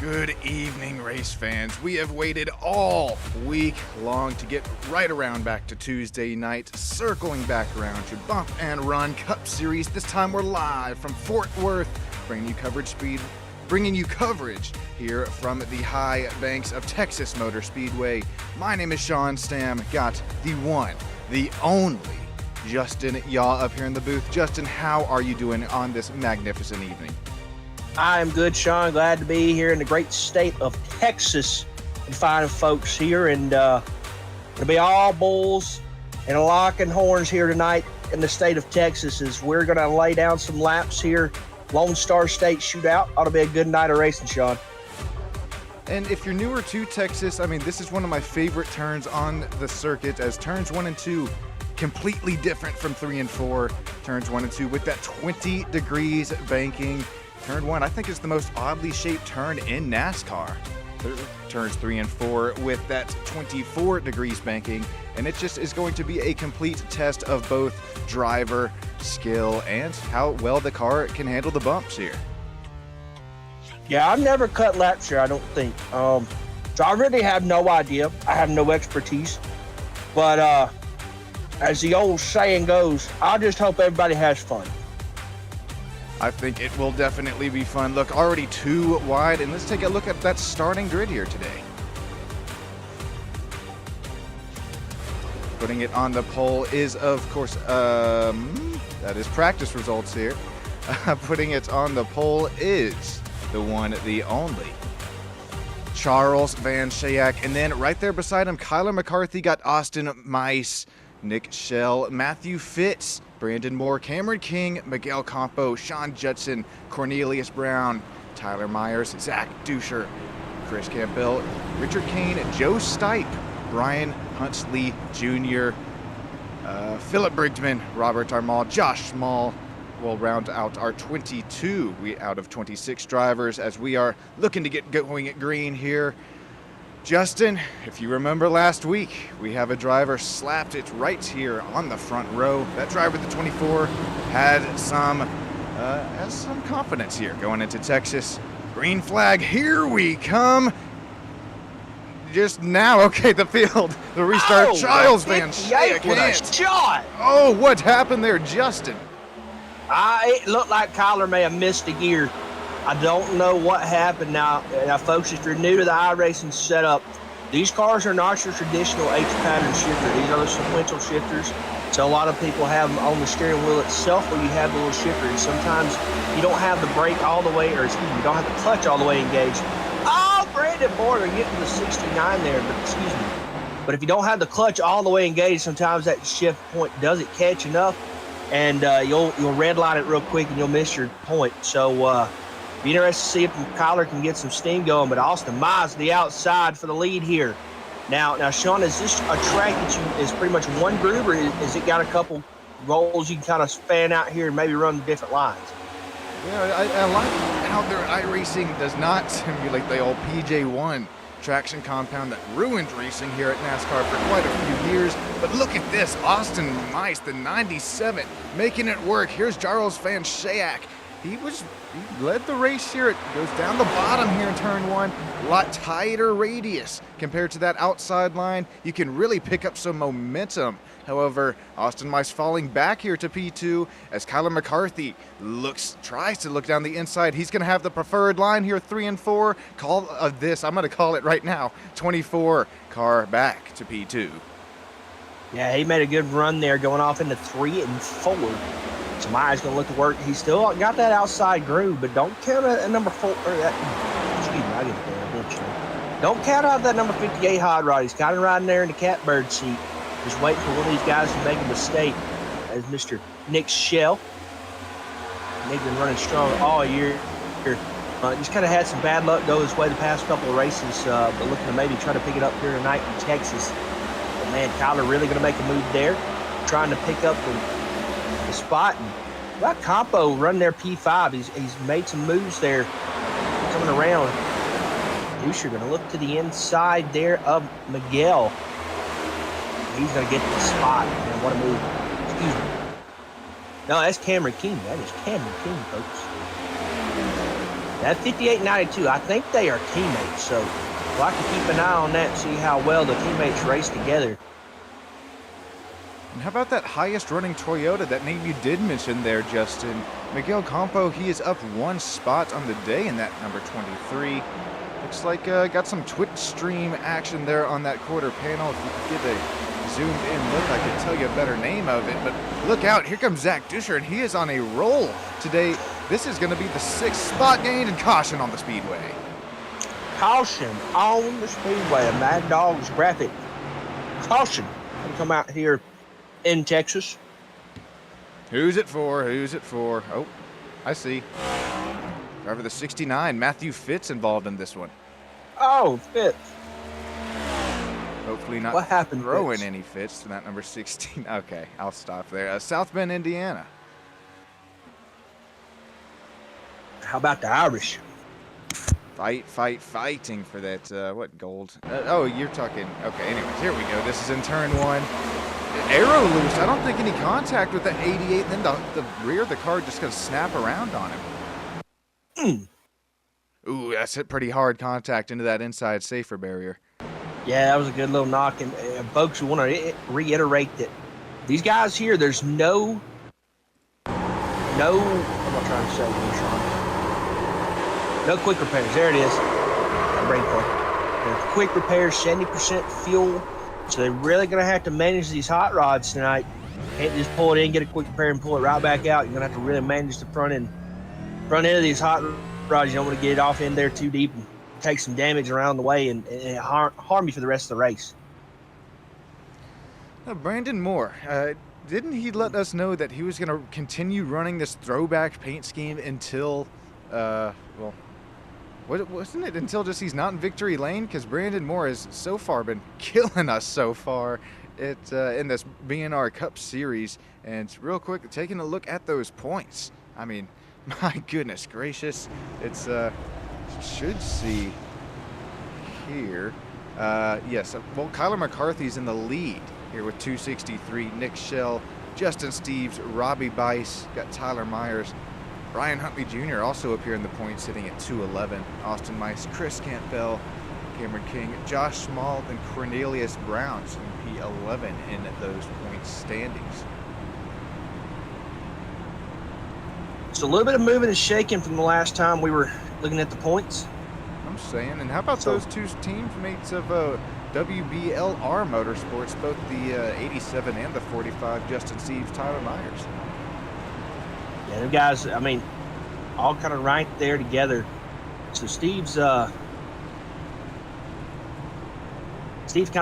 Good evening, race fans. We have waited all week long to get right around back to Tuesday night, circling back around to Bump and Run Cup Series. This time we're live from Fort Worth, bringing you coverage here from the high banks of Texas Motor Speedway. My name is Sean Stam. Got the one, the only Justin Yaw up here in the booth. Justin, how are you doing on this magnificent evening? I am good, Sean. Glad to be here in the great state of Texas and find folks here. And it'll be all bulls and locking horns here tonight in the state of Texas as we're going to lay down some laps here. Lone Star State Shootout. Ought to be a good night of racing, Sean. And if you're newer to Texas, I mean, this is one of my favorite turns on the circuit, as turns 1 and 2 completely different from 3 and 4. Turns 1 and 2 with that 20 degrees banking. Turn 1, I think, is the most oddly shaped turn in NASCAR. Turns 3 and 4 with that 24 degrees banking, and it just is going to be a complete test of both driver skill and how well the car can handle the bumps here. Yeah, I've never cut laps here, I don't think. So I really have no idea. I have no expertise. But as the old saying goes, I just hope everybody has fun. I think it will definitely be fun. Look, already 2 wide, and let's take a look at that starting grid here today. Putting it on the pole is, of course, that is practice results here. Putting it on the pole is the one, the only, Charles Van Schaik. And then right there beside him, Kyler McCarthy, got Austin Mice, Nick Schell, Matthew Fitz, Brandon Moore, Cameron King, Miguel Campo, Sean Judson, Cornelius Brown, Tyler Myers, Zach Duscher, Chris Campbell, Richard Kane, Joe Stipe, Brian Huntley Jr., Philip Brigtman, Robert Armall, Josh Small will round out our 22 out of 26 drivers as we are looking to get going at green here. Justin, if you remember last week, we have a driver slapped it right here on the front row. That driver, the 24, has some confidence here going into Texas. Green flag, here we come. Just now, okay, the field, the restart. Oh, Charles Van Schaik. with a shot. Oh, what happened there, Justin? It looked like Kyler may have missed a gear. I don't know what happened. Now, folks, if you're new to the iRacing setup, these cars are not your traditional H-pattern shifter. These are the sequential shifters. So a lot of people have them on the steering wheel itself where you have the little shifter. And sometimes you don't have the brake all the way, or excuse me, you don't have the clutch all the way engaged. Oh, Brandon Moore, they're getting the 69 there, but excuse me. But if you don't have the clutch all the way engaged, sometimes that shift point doesn't catch enough, and you'll redline it real quick and you'll miss your point. So, be interested to see if Kyler can get some steam going, but Austin Mize the outside for the lead here. Now, Sean, is this a track that is pretty much one groove, or is it got a couple rolls you can kind of span out here and maybe run different lines? Yeah, I like how their iRacing does not simulate the old PJ1 traction compound that ruined racing here at NASCAR for quite a few years. But look at this, Austin Mice, the 97, making it work. Here's Charles Van Schaik. He led the race here. It goes down the bottom here in turn 1. A lot tighter radius compared to that outside line. You can really pick up some momentum. However, Austin Mice falling back here to P2 as Kyler McCarthy tries to look down the inside. He's going to have the preferred line here, 3 and 4. I'm going to call it right now, 24 car back to P2. Yeah, he made a good run there going off into 3 and 4. Somebody's going to look to work. He's still got that outside groove, but don't count out number 4. Excuse me, I get there. Don't count out that number 58 hot rod. He's kind of riding there in the catbird seat, just waiting for one of these guys to make a mistake. As Mr. Nick Schell. Nick's been running strong all year. Just kind of had some bad luck go his way the past couple of races, but looking to maybe try to pick it up here tonight in Texas. But man, Kyler really going to make a move there, trying to pick up the spot. And got Campo running their P5. He's made some moves there coming around. Duscher going to look to the inside there of Miguel. He's going to get the spot. Man, what a move. Excuse me. No, that's Cameron King. That is Cameron King, folks. That 58.92, I think they are teammates, so we'll have to keep an eye on that and see how well the teammates race together. And how about that highest running Toyota, that name you did mention there, Justin? Miguel Campo, he is up 1 spot on the day in that number 23. Looks like got some Twitch stream action there on that quarter panel. If you could get a zoomed in look, I could tell you a better name of it. But look out, here comes Zach Duscher, and he is on a roll today. This is going to be the 6th spot gain, and caution on the Speedway. Caution on the Speedway, a Mad Dog's graphic. Caution. Come out here in Texas. Who's it for? Who's it for? Oh, I see. Driver the 69, Matthew Fitz, involved in this one. Oh, Fitz. Hopefully not what happened, throwing Fitz? any Fitz to that number 16. Okay, I'll stop there. South Bend, Indiana. How about the Irish? Fighting for that, what, gold? Oh, you're talking, okay, anyways, here we go. This is in turn 1. Arrow loose. I don't think any contact with the 88. Then the rear of the car just going to snap around on him. Ooh, that's hit pretty hard contact into that inside safer barrier. Yeah, that was a good little knock. And folks, we want to reiterate that these guys here, there's no, what am I trying to say here, Sean? No quick repairs. There it is. Brain fart. There's quick repairs, 70% fuel. So they're really going to have to manage these hot rods tonight. Can't just pull it in, get a quick repair, and pull it right back out. You're going to have to really manage the front end of these hot rods. You don't want to get it off in there too deep and take some damage around the way and harm you for the rest of the race. Brandon Moore, didn't he let us know that he was going to continue running this throwback paint scheme until, well, wasn't it until just he's not in victory lane? Because Brandon Moore has so far been killing us so far in this BNR Cup Series. And real quick, taking a look at those points. I mean, my goodness gracious. It's, should see here. Yes, well, Kyler McCarthy's in the lead here with 263. Nick Schell, Justin Steves, Robbie Bice, got Tyler Myers. Brian Huntley Jr. also up here in the points, sitting at 211. Austin Mice, Chris Campbell, Cameron King, Josh Small, and Cornelius Brown, sitting P11 in those points standings. So a little bit of moving and shaking from the last time we were looking at the points. I'm saying, and how about those two teammates of WBLR Motorsports, both the 87 and the 45, Justin Steves, Tyler Myers? Yeah, them guys, I mean, all kind of right there together. So Steve's kind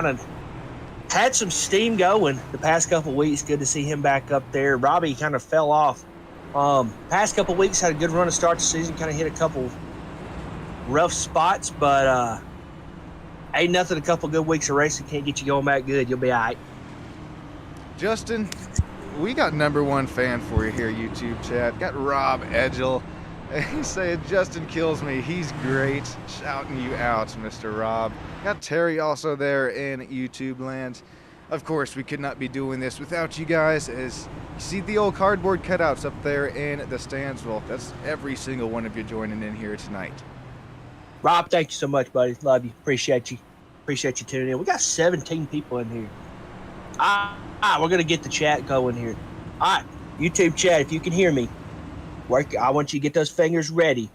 of had some steam going the past couple weeks. Good to see him back up there. Robbie kind of fell off. Past couple weeks had a good run to start the season. Kind of hit a couple rough spots, but ain't nothing. A couple good weeks of racing can't get you going back good. You'll be all right. Justin, we got #1 fan for you here, YouTube chat. Got Rob Edgel. He said, Justin kills me. He's great. Shouting you out, Mr. Rob. Got Terry also there in YouTube land. Of course, we could not be doing this without you guys. As you see the old cardboard cutouts up there in the stands. Well, that's every single one of you joining in here tonight. Rob, thank you so much, buddy. Love you. Appreciate you. Appreciate you tuning in. We got 17 people in here. We're going to get the chat going here. All right, YouTube chat, if you can hear me, I want you to get those fingers ready.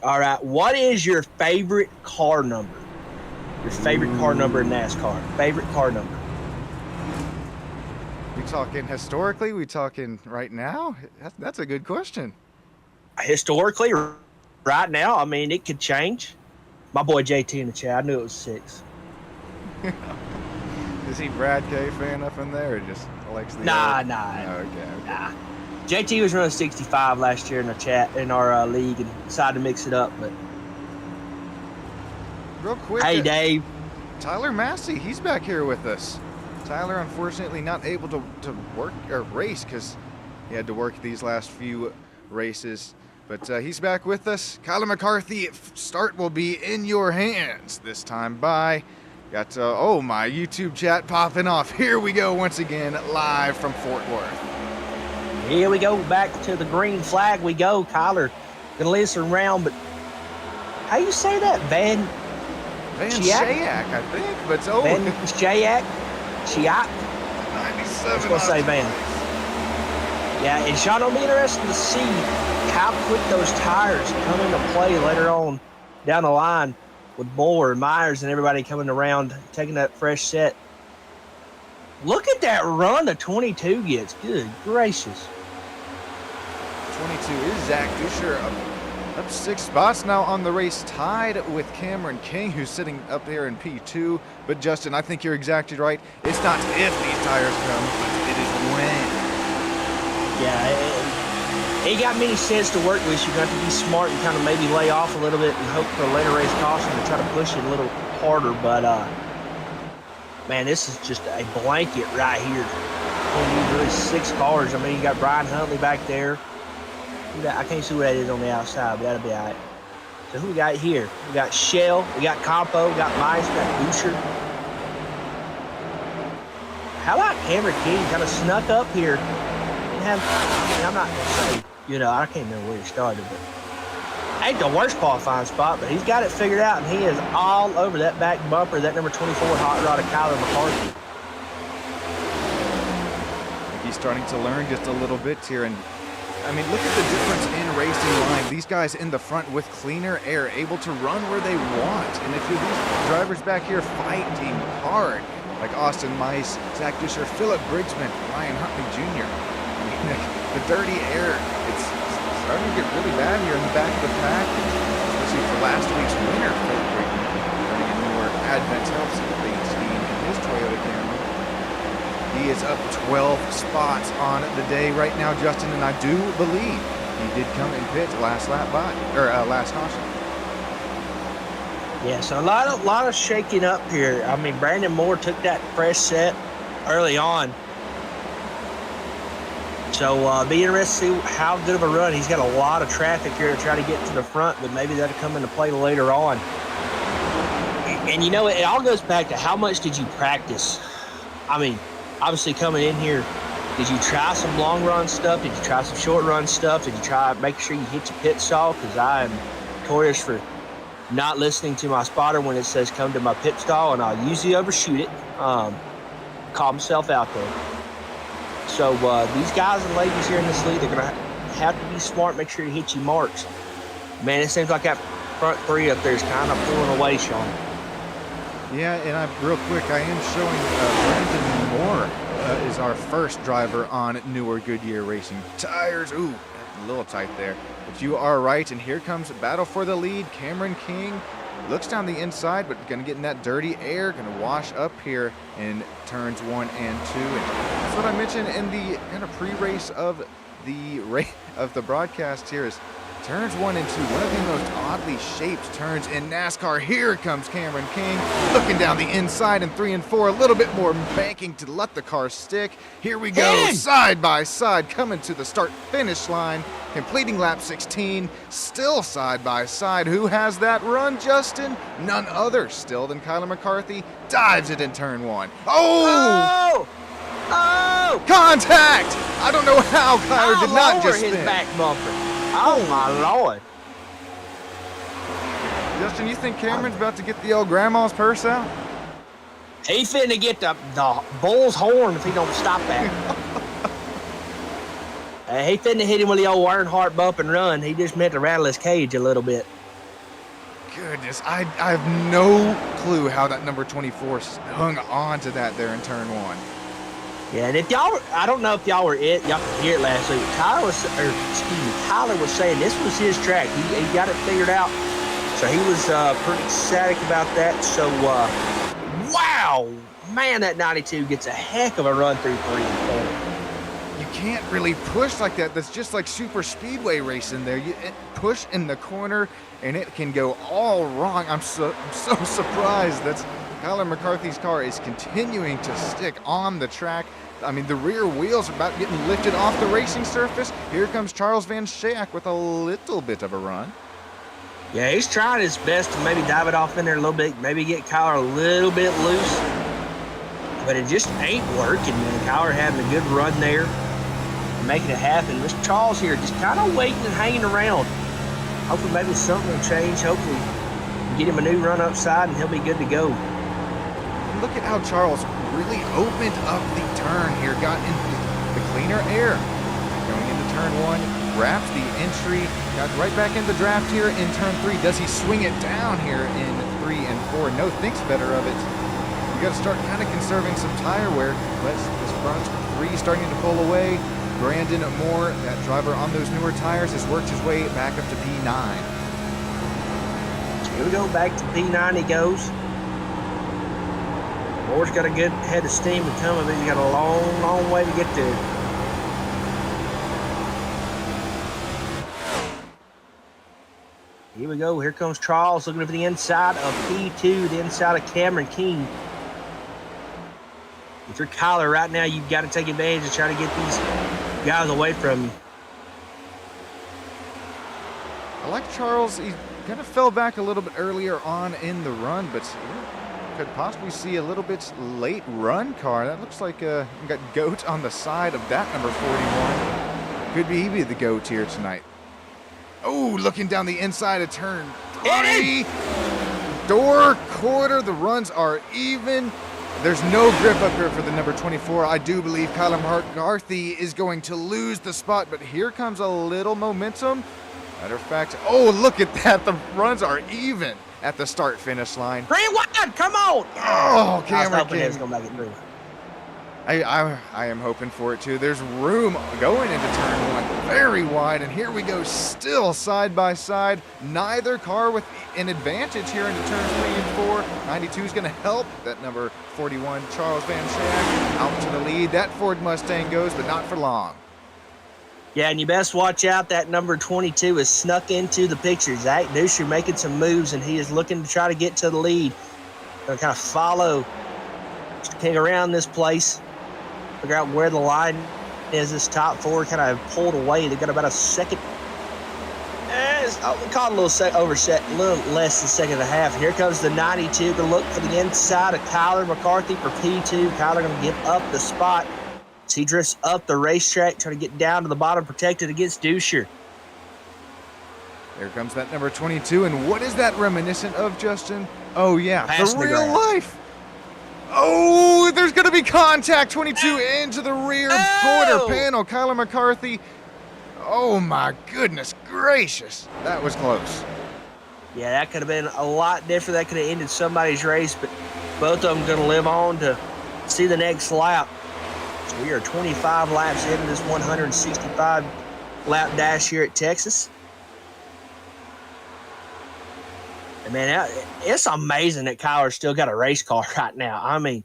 All right, what is your favorite car number? Your favorite car number in NASCAR? Favorite car number? We talking historically? We talking right now? That's a good question. Historically, right now, I mean, it could change. My boy JT in the chat, I knew it was 6. Is he Brad K fan up in there, or just likes the? Nah. Oh, okay. Nah. JT was running 65 last year in our chat in our league and decided to mix it up. But real quick, hey, Dave, Tyler Massey, he's back here with us. Tyler, unfortunately, not able to work or race because he had to work these last few races. But he's back with us. Kyler McCarthy, start will be in your hands this time. Bye. Got, oh, my YouTube chat popping off. Here we go once again, live from Fort Worth. Here we go, back to the green flag we go. Kyler gonna lead us around, but how you say that? Van Shayak, I think, but it's Van Shayak? Chiak? 97. I was gonna say Van. Yeah, and Sean, it'll be interesting to see how quick those tires come into play later on down the line with Moore and Myers and everybody coming around, taking that fresh set. Look at that run the 22 gets. Good gracious. 22 is Zach Duscher up 6 spots now on the race, tied with Cameron King, who's sitting up there in P2. But Justin, I think you're exactly right. It's not if these tires come, but it is when. Yeah, he got many sets to work with. You got to be smart and kind of maybe lay off a little bit and hope for a later race caution to try to push it a little harder. But man, this is just a blanket right here. Only really 6 cars. I mean, you got Brian Huntley back there. I can't see what that is on the outside, but that'll be all right. So who we got here? We got Shell, we got Campo, we got Mice, we got Boucher. How about Cameron King kind of snuck up here and have, I mean, I'm not going to say, you know, I can't remember where he started, but ain't the worst qualifying spot, but he's got it figured out, and he is all over that back bumper, that number 24 hot rod of Kyler McCarthy. He's starting to learn just a little bit here, and I mean, look at the difference in racing line. These guys in the front with cleaner air, able to run where they want. And if you're these drivers back here fighting hard, like Austin Mice, Zach Duscher, Philip Brigsman, Ryan Huntley Jr., I mean, the dirty air, it's starting to get really bad here in the back of the pack, especially for last week's winner, Philip Brigsman, running a newer Advent helps team in his Toyota Camry. He is up 12 spots on the day right now, Justin, and I do believe he did come in pit last lap last caution. Yeah, so a lot of shaking up here. I mean, Brandon Moore took that fresh set early on. So be interested to see how good of a run. He's got a lot of traffic here to try to get to the front, but maybe that'll come into play later on. And you know, it all goes back to how much did you practice? I mean, obviously coming in here, did you try some long run stuff? Did you try some short run stuff? Did you try make sure you hit your pit stall? Because I am notorious for not listening to my spotter when it says come to my pit stall, and I'll usually overshoot it. Call myself out there. So these guys and ladies here in this league, they're going to have to be smart, make sure you hit your marks. Man, it seems like that front 3 up there is kind of pulling away, Sean. Yeah, and real quick, I am showing Brandon Moore is our first driver on newer Goodyear Racing tires. Ooh, a little tight there. But you are right, and here comes a battle for the lead. Cameron King looks down the inside, but going to get in that dirty air, going to wash up here in turns 1 and 2. And that's what I mentioned in the kind of pre-race of the broadcast here is turns 1 and 2, one of the most oddly shaped turns in NASCAR. Here comes Cameron King, looking down the inside in 3 and 4, a little bit more banking to let the car stick. Here we go, side by side, coming to the start-finish line, completing lap 16, still side by side. Who has that run, Justin? None other still than Kyler McCarthy. Dives it in turn 1. Oh! Contact! I don't know how Kyler did not just spin. His back bumper. Oh my Lord. Justin, you think Cameron's about to get the old grandma's purse out? He finna get the bull's horn if he don't stop that. He finna hit him with the old Earnhardt bump and run. He just meant to rattle his cage a little bit. Goodness, I have no clue how that number 24 hung on to that there in turn 1. Yeah, and if y'all, I don't know if y'all were y'all could hear it last week. Tyler was saying this was his track. He got it figured out. So he was pretty ecstatic about that. So, wow, man, that 92 gets a heck of a run through 3 and 4. You can't really push like that. That's just like super speedway racing there. You push in the corner, and it can go all wrong. I'm so surprised that Kyler McCarthy's car is continuing to stick on the track. I mean, the rear wheels are about getting lifted off the racing surface. Here comes Charles Van Schaak with a little bit of a run. Yeah, he's trying his best to maybe dive it off in there a little bit, maybe get Kyler a little bit loose. But it just ain't working, man. Kyler having a good run there, making it happen. Mr. Charles here just kind of waiting and hanging around. Hopefully maybe something will change. Hopefully get him a new run upside and he'll be good to go. Look at how Charles really opened up the turn here, got into the cleaner air. Going into turn 1, wrapped the entry, got right back in the draft here in turn 3. Does he swing it down here in 3 and 4? No, thinks better of it. You got to start kind of conserving some tire wear. Let's this front 3 starting to pull away. Brandon Moore, that driver on those newer tires, has worked his way back up to P9. Here we go, back to P9 he goes. Moore's got a good head of steam to come, but he's got a long, long way to get there. Here we go. Here comes Charles looking for the inside of P2, the inside of Cameron King. If you're Kyler right now, you've got to take advantage of trying to get these guys away from you. I like Charles. He kind of fell back a little bit earlier on in the run, but could possibly see a little bit late run car. That looks like we got GOAT on the side of that number 41. Could be he be the GOAT here tonight. Oh, looking down the inside of turn 3. Door quarter. The runs are even. There's no grip up here for the number 24. I do believe Kyler McCarthy is going to lose the spot, but here comes a little momentum. Matter of fact, oh, look at that. The runs are even at the start-finish line. Green wide, come on! Oh, Cameron King. It's gonna make it through. I am hoping for it too. There's room going into turn 1, very wide, and here we go, still side by side. Neither car with an advantage here into turns 3 and 4. 92 is going to help that number 41, Charles Van Schaack, out to the lead. That Ford Mustang goes, but not for long. Yeah, and you best watch out. That number 22 is snuck into the picture. Zach Duscher making some moves, and he is looking to try to get to the lead. Going to kind of follow King around this place. Figure out where the line is. This top 4 kind of pulled away. They got about a second. We caught a little overset, a little less than second and a half. And here comes the 92 to look for the inside of Kyler McCarthy for P2. Kyler going to give up the spot. As he drifts up the racetrack, trying to get down to the bottom, protected against Duscher. There comes that number 22. And what is that reminiscent of, Justin? Oh, yeah, Passing the the real grass. life. Oh, there's going to be contact. 22 into the rear quarter panel. Kyler McCarthy. Oh, my goodness gracious. That was close. Yeah, that could have been a lot different. That could have ended somebody's race, but both of them going to live on to see the next lap. So we are 25 laps into this 165 lap dash here at Texas. And man, it's amazing that Kyler's still got a race car right now. I mean,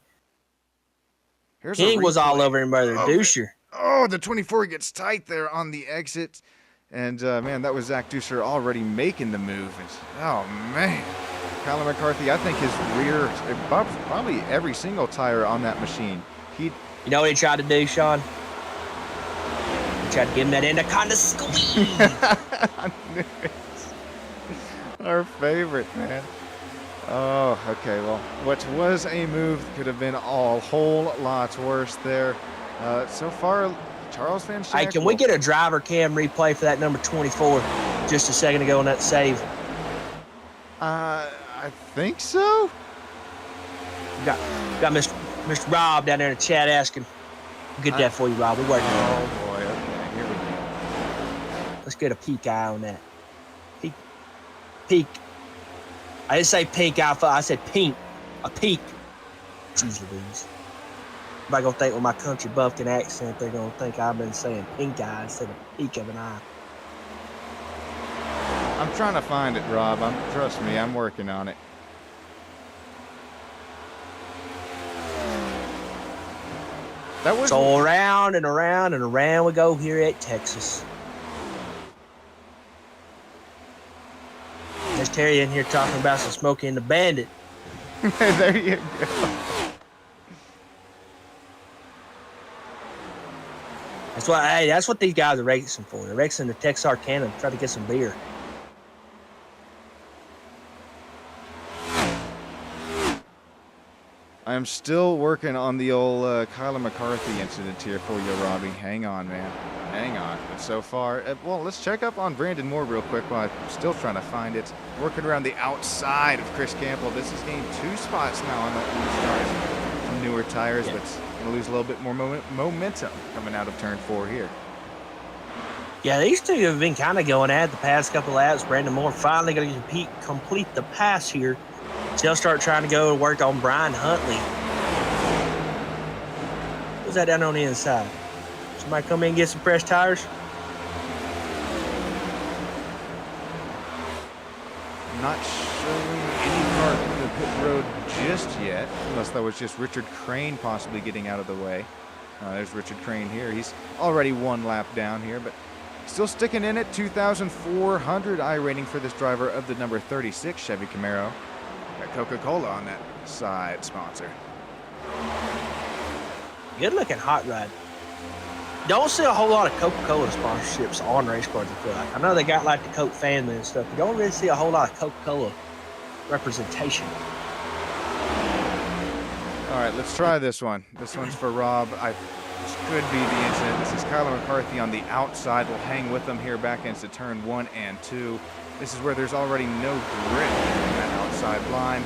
King was all over him by the Duscher. Oh, the 24 gets tight there on the exit. And, man, that was Zach Duscher already making the move. Oh, man. Kyler McCarthy, I think his rear, probably every single tire on that machine. You know what he tried to do, Sean? He tried to give him that anaconda squeeze. I knew it. Our favorite, man. Oh, okay. Well, what was a move could have been a whole lot worse there. So far, Charles Van Schaack. Hey, can we get a driver cam replay for that number 24 just a second ago on that save? I think so. Got Mr. Rob down there in the chat asking. We'll get that for you, Rob. We're working on it. Oh, boy. Okay, here we go. Let's get a peek eye on that. Peek. I didn't say pink eye. I said pink. A peek. Jeez Louise. Everybody gonna think with my country bumpkin accent, they're gonna think I've been saying pink eye instead of peek of an eye. I'm trying to find it, Rob. Trust me, I'm working on it. That was So around and around and around we go here at Texas. There's Terry in here talking about some Smokey and the Bandit. there you go. That's what these guys are racing for. They're racing the Texarkana to try to get some beer. I am still working on the old Kyler McCarthy incident here for you, Robbie. Hang on, man. Hang on. But so far, well, let's check up on Brandon Moore real quick while I'm still trying to find it. Working around the outside of Chris Campbell. This has gained 2 spots now on that some newer tires, but it's going to lose a little bit more momentum coming out of turn 4 here. Yeah, these two have been kind of going at the past couple laps. Brandon Moore finally going to complete the pass here. He'll start trying to go work on Brian Huntley. Who's that down on the inside? Somebody come in and get some fresh tires? Not showing any car in the pit road just yet, unless that was just Richard Crane possibly getting out of the way. There's Richard Crane here. He's already 1 lap down here, but still sticking in it. 2,400 iRating for this driver of the number 36 Chevy Camaro. Got Coca-Cola on that side sponsor. Good looking hot rod. Don't see a whole lot of Coca-Cola sponsorships on race cars, I feel like. I know they got like the Coke family and stuff, but don't really see a whole lot of Coca-Cola representation. All right, let's try this one. This one's for Rob. This could be the incident. This is Kyler McCarthy on the outside. We'll hang with him here back into turn 1 and 2. This is where there's already no grip in that outside line.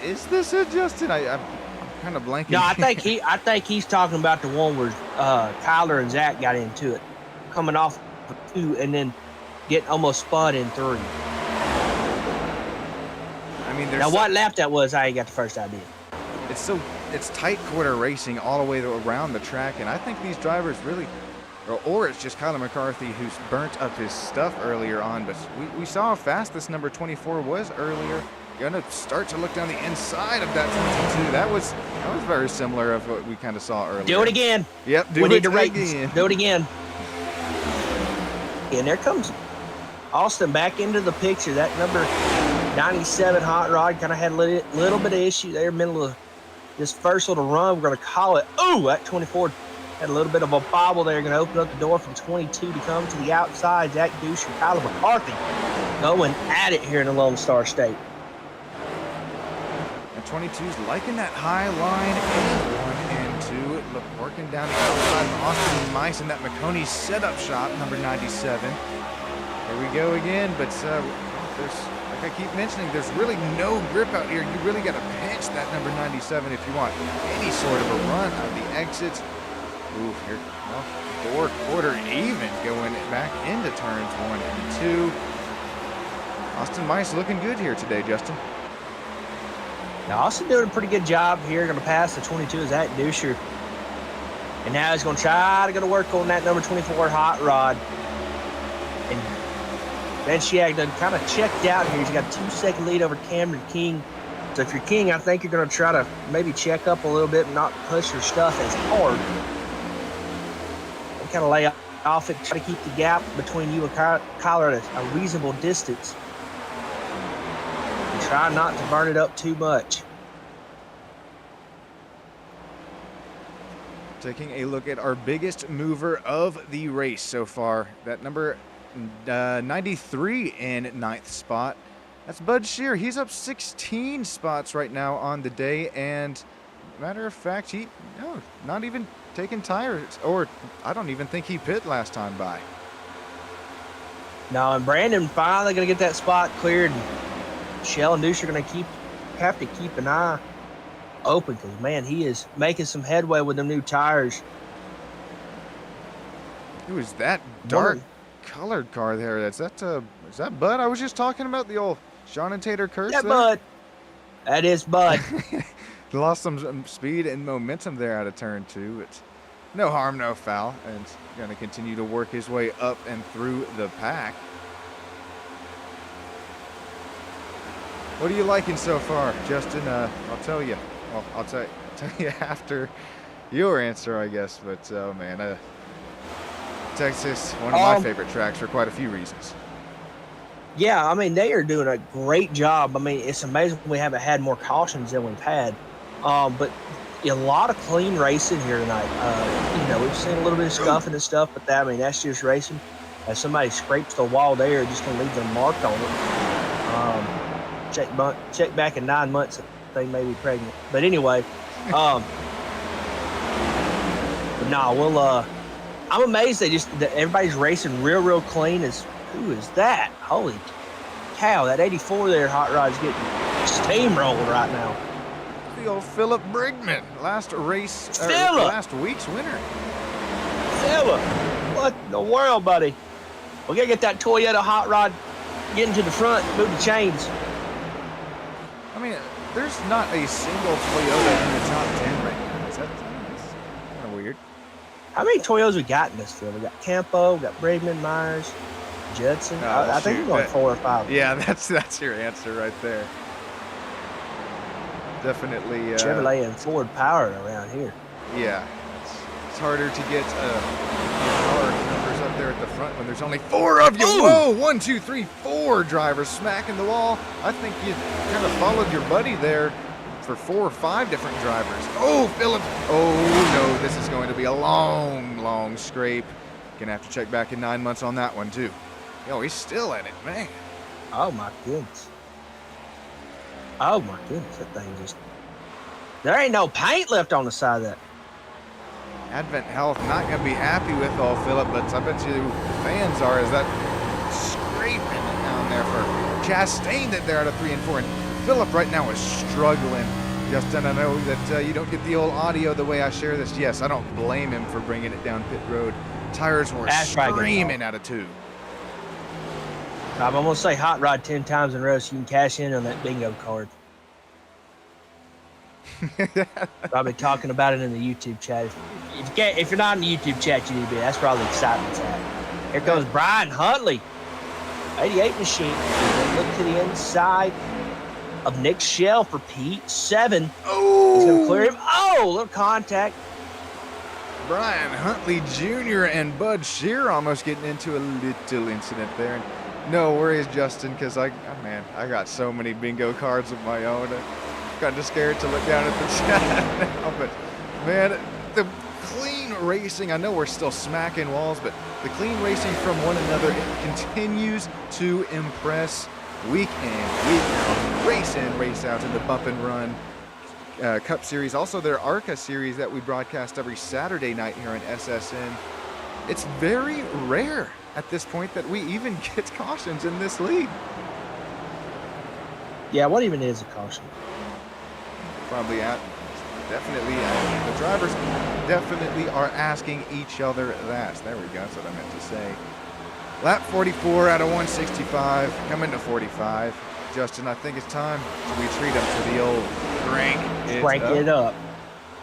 Is this it, Justin? I'm kind of blanking. No, I think he's talking about the one where Kyler and Zach got into it, coming off of 2 and then getting almost spun in 3. I mean, now what lap that was, I ain't got the first idea. It's tight quarter racing all the way around the track, and I think these drivers really, or it's just Kyler McCarthy who's burnt up his stuff earlier on, but we saw how fast this number 24 was earlier. You're gonna start to look down the inside of that 22. That was very similar of what we kind of saw earlier. Do it again. Yep, do it again. Do it again. And there comes Austin back into the picture. That number 97 hot rod kind of had a little bit of issue there, middle of this first little run. We're going to call it. Ooh, that 24 had a little bit of a bobble there. Going to open up the door from 22 to come to the outside. Zach Douche and Kyler McCarthy going at it here in the Lone Star State. And 22's liking that high line and 1 and 2. Look, working down the outside of Austin Mice in that McConey setup shot, number 97. Here we go again, but there's, like I keep mentioning, there's really no grip out here. You really got to pinch that number 97 if you want any sort of a run out of the exits. Ooh, here, well, quarter even going back into turns 1 and 2. Austin Mice looking good here today, Justin. Now, Austin doing a pretty good job here. Going to pass the 22 Zach Duscher. And now he's going to try to work on that number 24 hot rod. And Ben Shiag done kind of checked out here. He's got a 2-second lead over Cameron King. So if you're King, I think you're going to try to maybe check up a little bit and not push your stuff as hard. And kind of lay off it, try to keep the gap between you and Kyler at a reasonable distance. And try not to burn it up too much. Taking a look at our biggest mover of the race so far. That number 93 in 9th spot. That's Bud Shear. He's up 16 spots right now on the day, and matter of fact, not even taking tires, or I don't even think he pit last time by. No, and Brandon finally going to get that spot cleared. Shell and Deuce are going to have to keep an eye open because, man, he is making some headway with them new tires. Who is that dark colored car there? Is that Bud? I was just talking about the old Sean and Tater curse. Yeah, Bud. That is Bud. Lost some speed and momentum there out of turn 2. It's no harm, no foul, and going to continue to work his way up and through the pack. What are you liking so far, Justin? I'll tell you. Well, I'll tell you after your answer, I guess. But man, Texas, one of my favorite tracks for quite a few reasons. Yeah, I mean, they are doing a great job. I mean, it's amazing we haven't had more cautions than we've had. But a lot of clean racing here tonight. We've seen a little bit of scuffing and stuff, but that's just racing. As somebody scrapes the wall there, just going to leave their mark on it. Check back in 9 months thing may be pregnant. But anyway, but no, we'll. I'm amazed that everybody's racing real clean. Who is that? Holy cow! That 84 there, Hot Rod's getting steamrolled right now. The old Philip Brigman, last week's winner. Philip, what in the world, buddy? We gotta get that Toyota Hot Rod getting to the front, move the chains. I mean, there's not a single Toyota in the top 10 right now. That's kind of weird. How many Toyotas we got in this field? We got Campo, we got Brigman, Myers, Judson. I think we're going 4 or 5. Yeah, that's your answer right there. Definitely. Chevrolet and Ford power around here. Yeah, it's harder to get power numbers up there at the front when there's only 4 of you. Ooh. Whoa, 1, 2, 3, 4 drivers smacking the wall. I think you kind of followed your buddy there for 4 or 5 different drivers. Oh, Philip. Oh, no, this is going to be a long scrape. Gonna have to check back in 9 months on that one, too. Yo, he's still in it, man. Oh, my goodness. Oh, my goodness. That thing just... There ain't no paint left on the side of that. Advent Health not going to be happy with all Philip, but I bet you fans are, as that scraping down there for Chastain that they're out of 3 and 4. And Philip right now is struggling. Justin, I know that you don't get the old audio the way I share this. Yes, I don't blame him for bringing it down pit road. Tires were screaming out of 2. I'm going to say Hot Rod 10 times in a row so you can cash in on that bingo card. I've been talking about it in the YouTube chat. If you're not in the YouTube chat, you need to be. That's where all the excitement's at. Here comes Brian Huntley. 88 machine. Look to the inside of Nick Shell for P7. Oh! He's going to clear him. Oh, little contact. Brian Huntley Jr. and Bud Shear almost getting into a little incident there. No worries, Justin, because I got so many bingo cards of my own. I'm kind of scared to look down at the chat now, but man, the clean racing, I know we're still smacking walls, but the clean racing from one another, it continues to impress week in, week out, race in, race out in the bump and run Cup Series. Also their ARCA Series that we broadcast every Saturday night here on SSN. It's very rare at this point that we even get cautions in this league. Yeah, what even is a caution? Probably definitely the drivers definitely are asking each other that. There we go, that's what I meant to say. Lap 44 out of 165, coming to 45. Justin, I think it's time to retreat up to the old crank it up.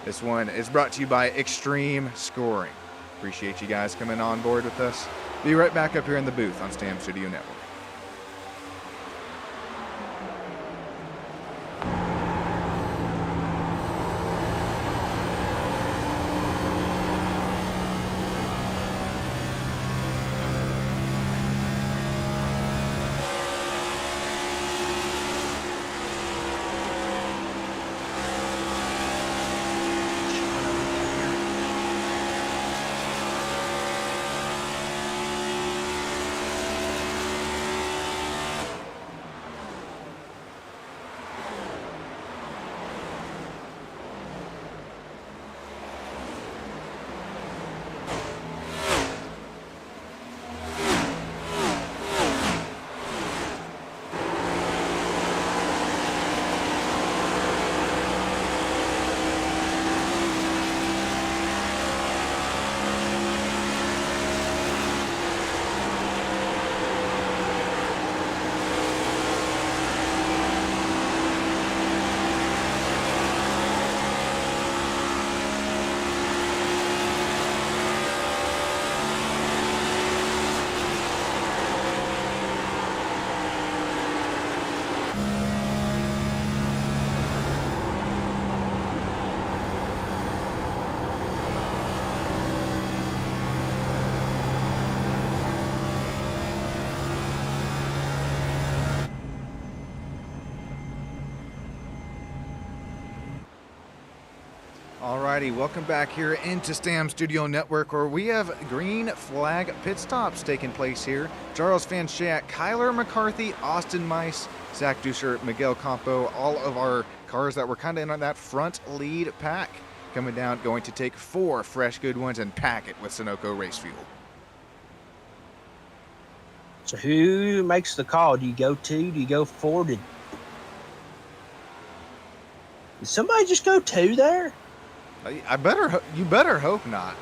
This one is brought to you by Extreme Scoring. Appreciate you guys coming on board with us. Be right back up here in the booth on Stam Studio Network. Alrighty, welcome back here into Stam Studio Network, where we have green flag pit stops taking place here. Charles Van Schaik, Kyler McCarthy, Austin Mice, Zach Duscher, Miguel Campo, all of our cars that were kind of in on that front lead pack coming down, going to take 4 fresh good ones and pack it with Sunoco race fuel. So who makes the call? Do you go 2? Do you go 4? Did somebody just go 2 there? You better hope not,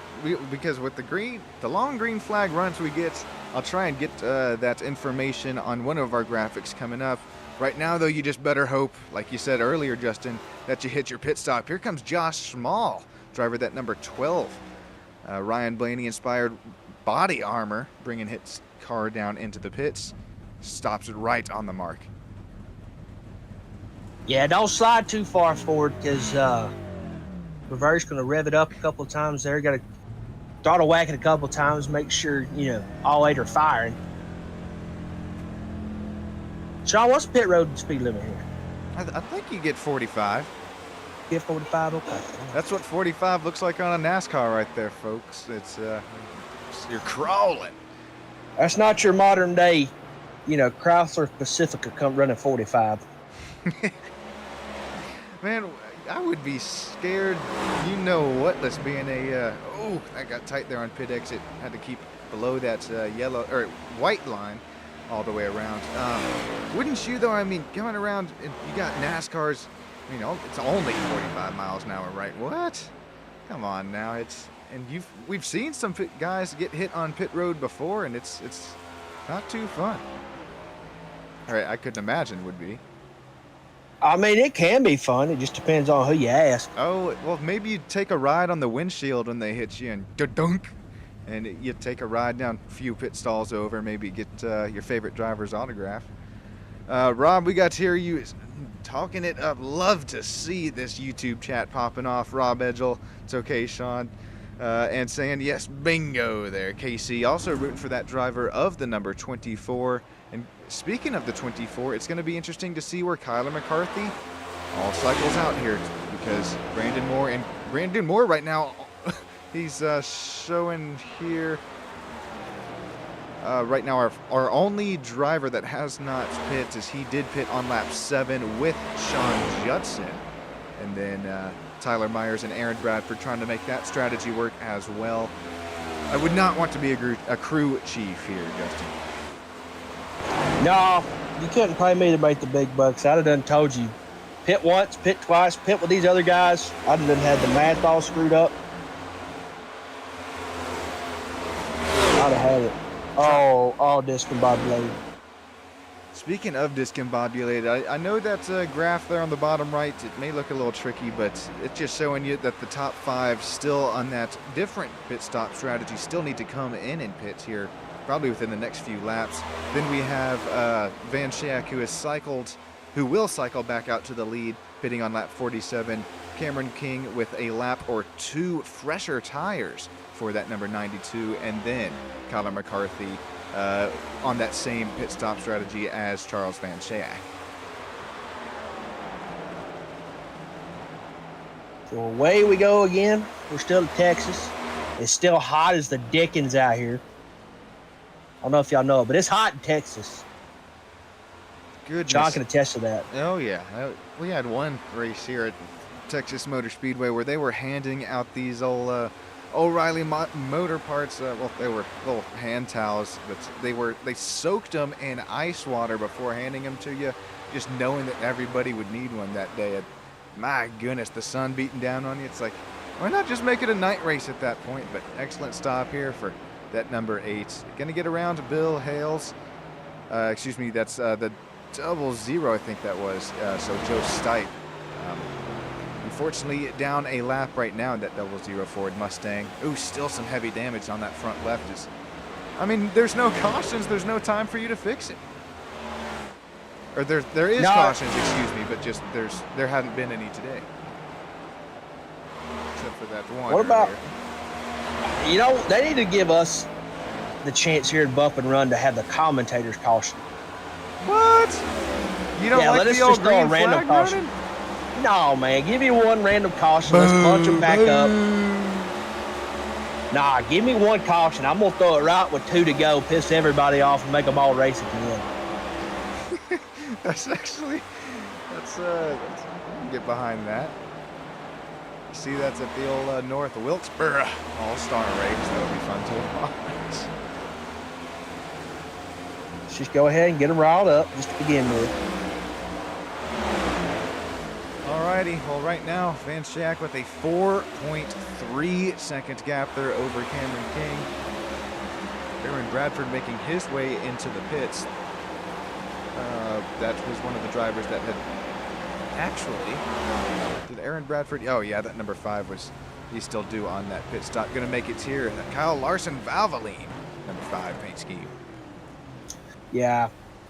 because with the long green flag runs we get, I'll try and get that information on one of our graphics coming up. Right now, though, you just better hope, like you said earlier, Justin, that you hit your pit stop. Here comes Josh Small, driver that number 12. Ryan Blaney-inspired body armor, bringing his car down into the pits. Stops it right on the mark. Yeah, don't slide too far forward because Reverse going to rev it up a couple of times there. Got to throttle whack it a couple of times, make sure, all 8 are firing. Sean, what's pit road speed limit here? I think you get 45. Get 45, okay. That's what 45 looks like on a NASCAR right there, folks. It's you're crawling. That's not your modern day, Chrysler Pacifica come running 45. Man, I would be scared. You know what? Let's be in a. That got tight there on pit exit. Had to keep below that yellow or white line all the way around. Wouldn't you though? I mean, going around, you got NASCARs. It's only 45 miles an hour, right? What? Come on now. We've seen some guys get hit on pit road before, and it's not too fun. All right, I couldn't imagine would be. I mean, it can be fun. It just depends on who you ask. Oh, well, maybe you take a ride on the windshield when they hit you and dunk, and you take a ride down a few pit stalls over, maybe get your favorite driver's autograph. Rob, we got to hear you talking it up. Love to see this YouTube chat popping off. Rob Edgel, it's okay, Sean, and saying yes, bingo there. KC also rooting for that driver of the number 24. And speaking of the 24, it's going to be interesting to see where Kyler McCarthy all cycles out here, because Brandon Moore right now, he's showing here. Right now, our only driver that has not pit is he did pit on lap 7 with Sean Judson. And then Tyler Myers and Aaron Bradford trying to make that strategy work as well. I would not want to be a crew chief here, Justin. No, you couldn't pay me to make the big bucks. I'd have done told you. Pit once, pit twice, pit with these other guys. I'd have done had the math all screwed up. I'd have had it. All discombobulated. Speaking of discombobulated, I know that graph there on the bottom right, it may look a little tricky, but it's just showing you that the top 5 still on that different pit stop strategy still need to come in pits here, probably within the next few laps. Then we have Van Schaik, who will cycle back out to the lead, pitting on lap 47. Cameron King with a lap or 2 fresher tires for that number 92, and then Kyler McCarthy on that same pit stop strategy as Charles Van Schaik. So away we go again. We're still in Texas. It's still hot as the dickens out here. I don't know if y'all know, but it's hot in Texas. Goodness. John can attest to that. Oh, yeah. We had one race here at Texas Motor Speedway where they were handing out these old O'Reilly motor parts. Well, they were little hand towels, but they soaked them in ice water before handing them to you, just knowing that everybody would need one that day. And my goodness, the sun beating down on you. It's like, why not just make it a night race at that point? But excellent stop here for that number 8. Going to get around to Bill Hales. That's the 00, I think that was. So Joe Stipe. Unfortunately, down a lap right now in that 00 Ford Mustang. Ooh, still some heavy damage on that front left. There's no cautions. There's no time for you to fix it. Or there is cautions, excuse me, but just there hadn't been any today. Except for that one. What about, they need to give us the chance here at Bump and Run to have the commentators caution. What? You don't like the old green flag running? No, man. Give me one random caution. Let's punch them back up. Nah, give me one caution. I'm going to throw it right with 2 to go, piss everybody off, and make them all race again. That's actually, that's I can get behind that. See, that's at the old North Wilkesboro All-Star race. That would be fun to watch. Let's just go ahead and get them riled up just to begin with. Alrighty, well right now, Van Schack with a 4.3 second gap there over Cameron King. Aaron Bradford making his way into the pits. That was one of the drivers that had actually, did Aaron Bradford, oh yeah, that number 5 was, he's still due on that pit stop. Gonna make it here, Kyle Larson Valvoline, number 5 paint scheme. Yeah,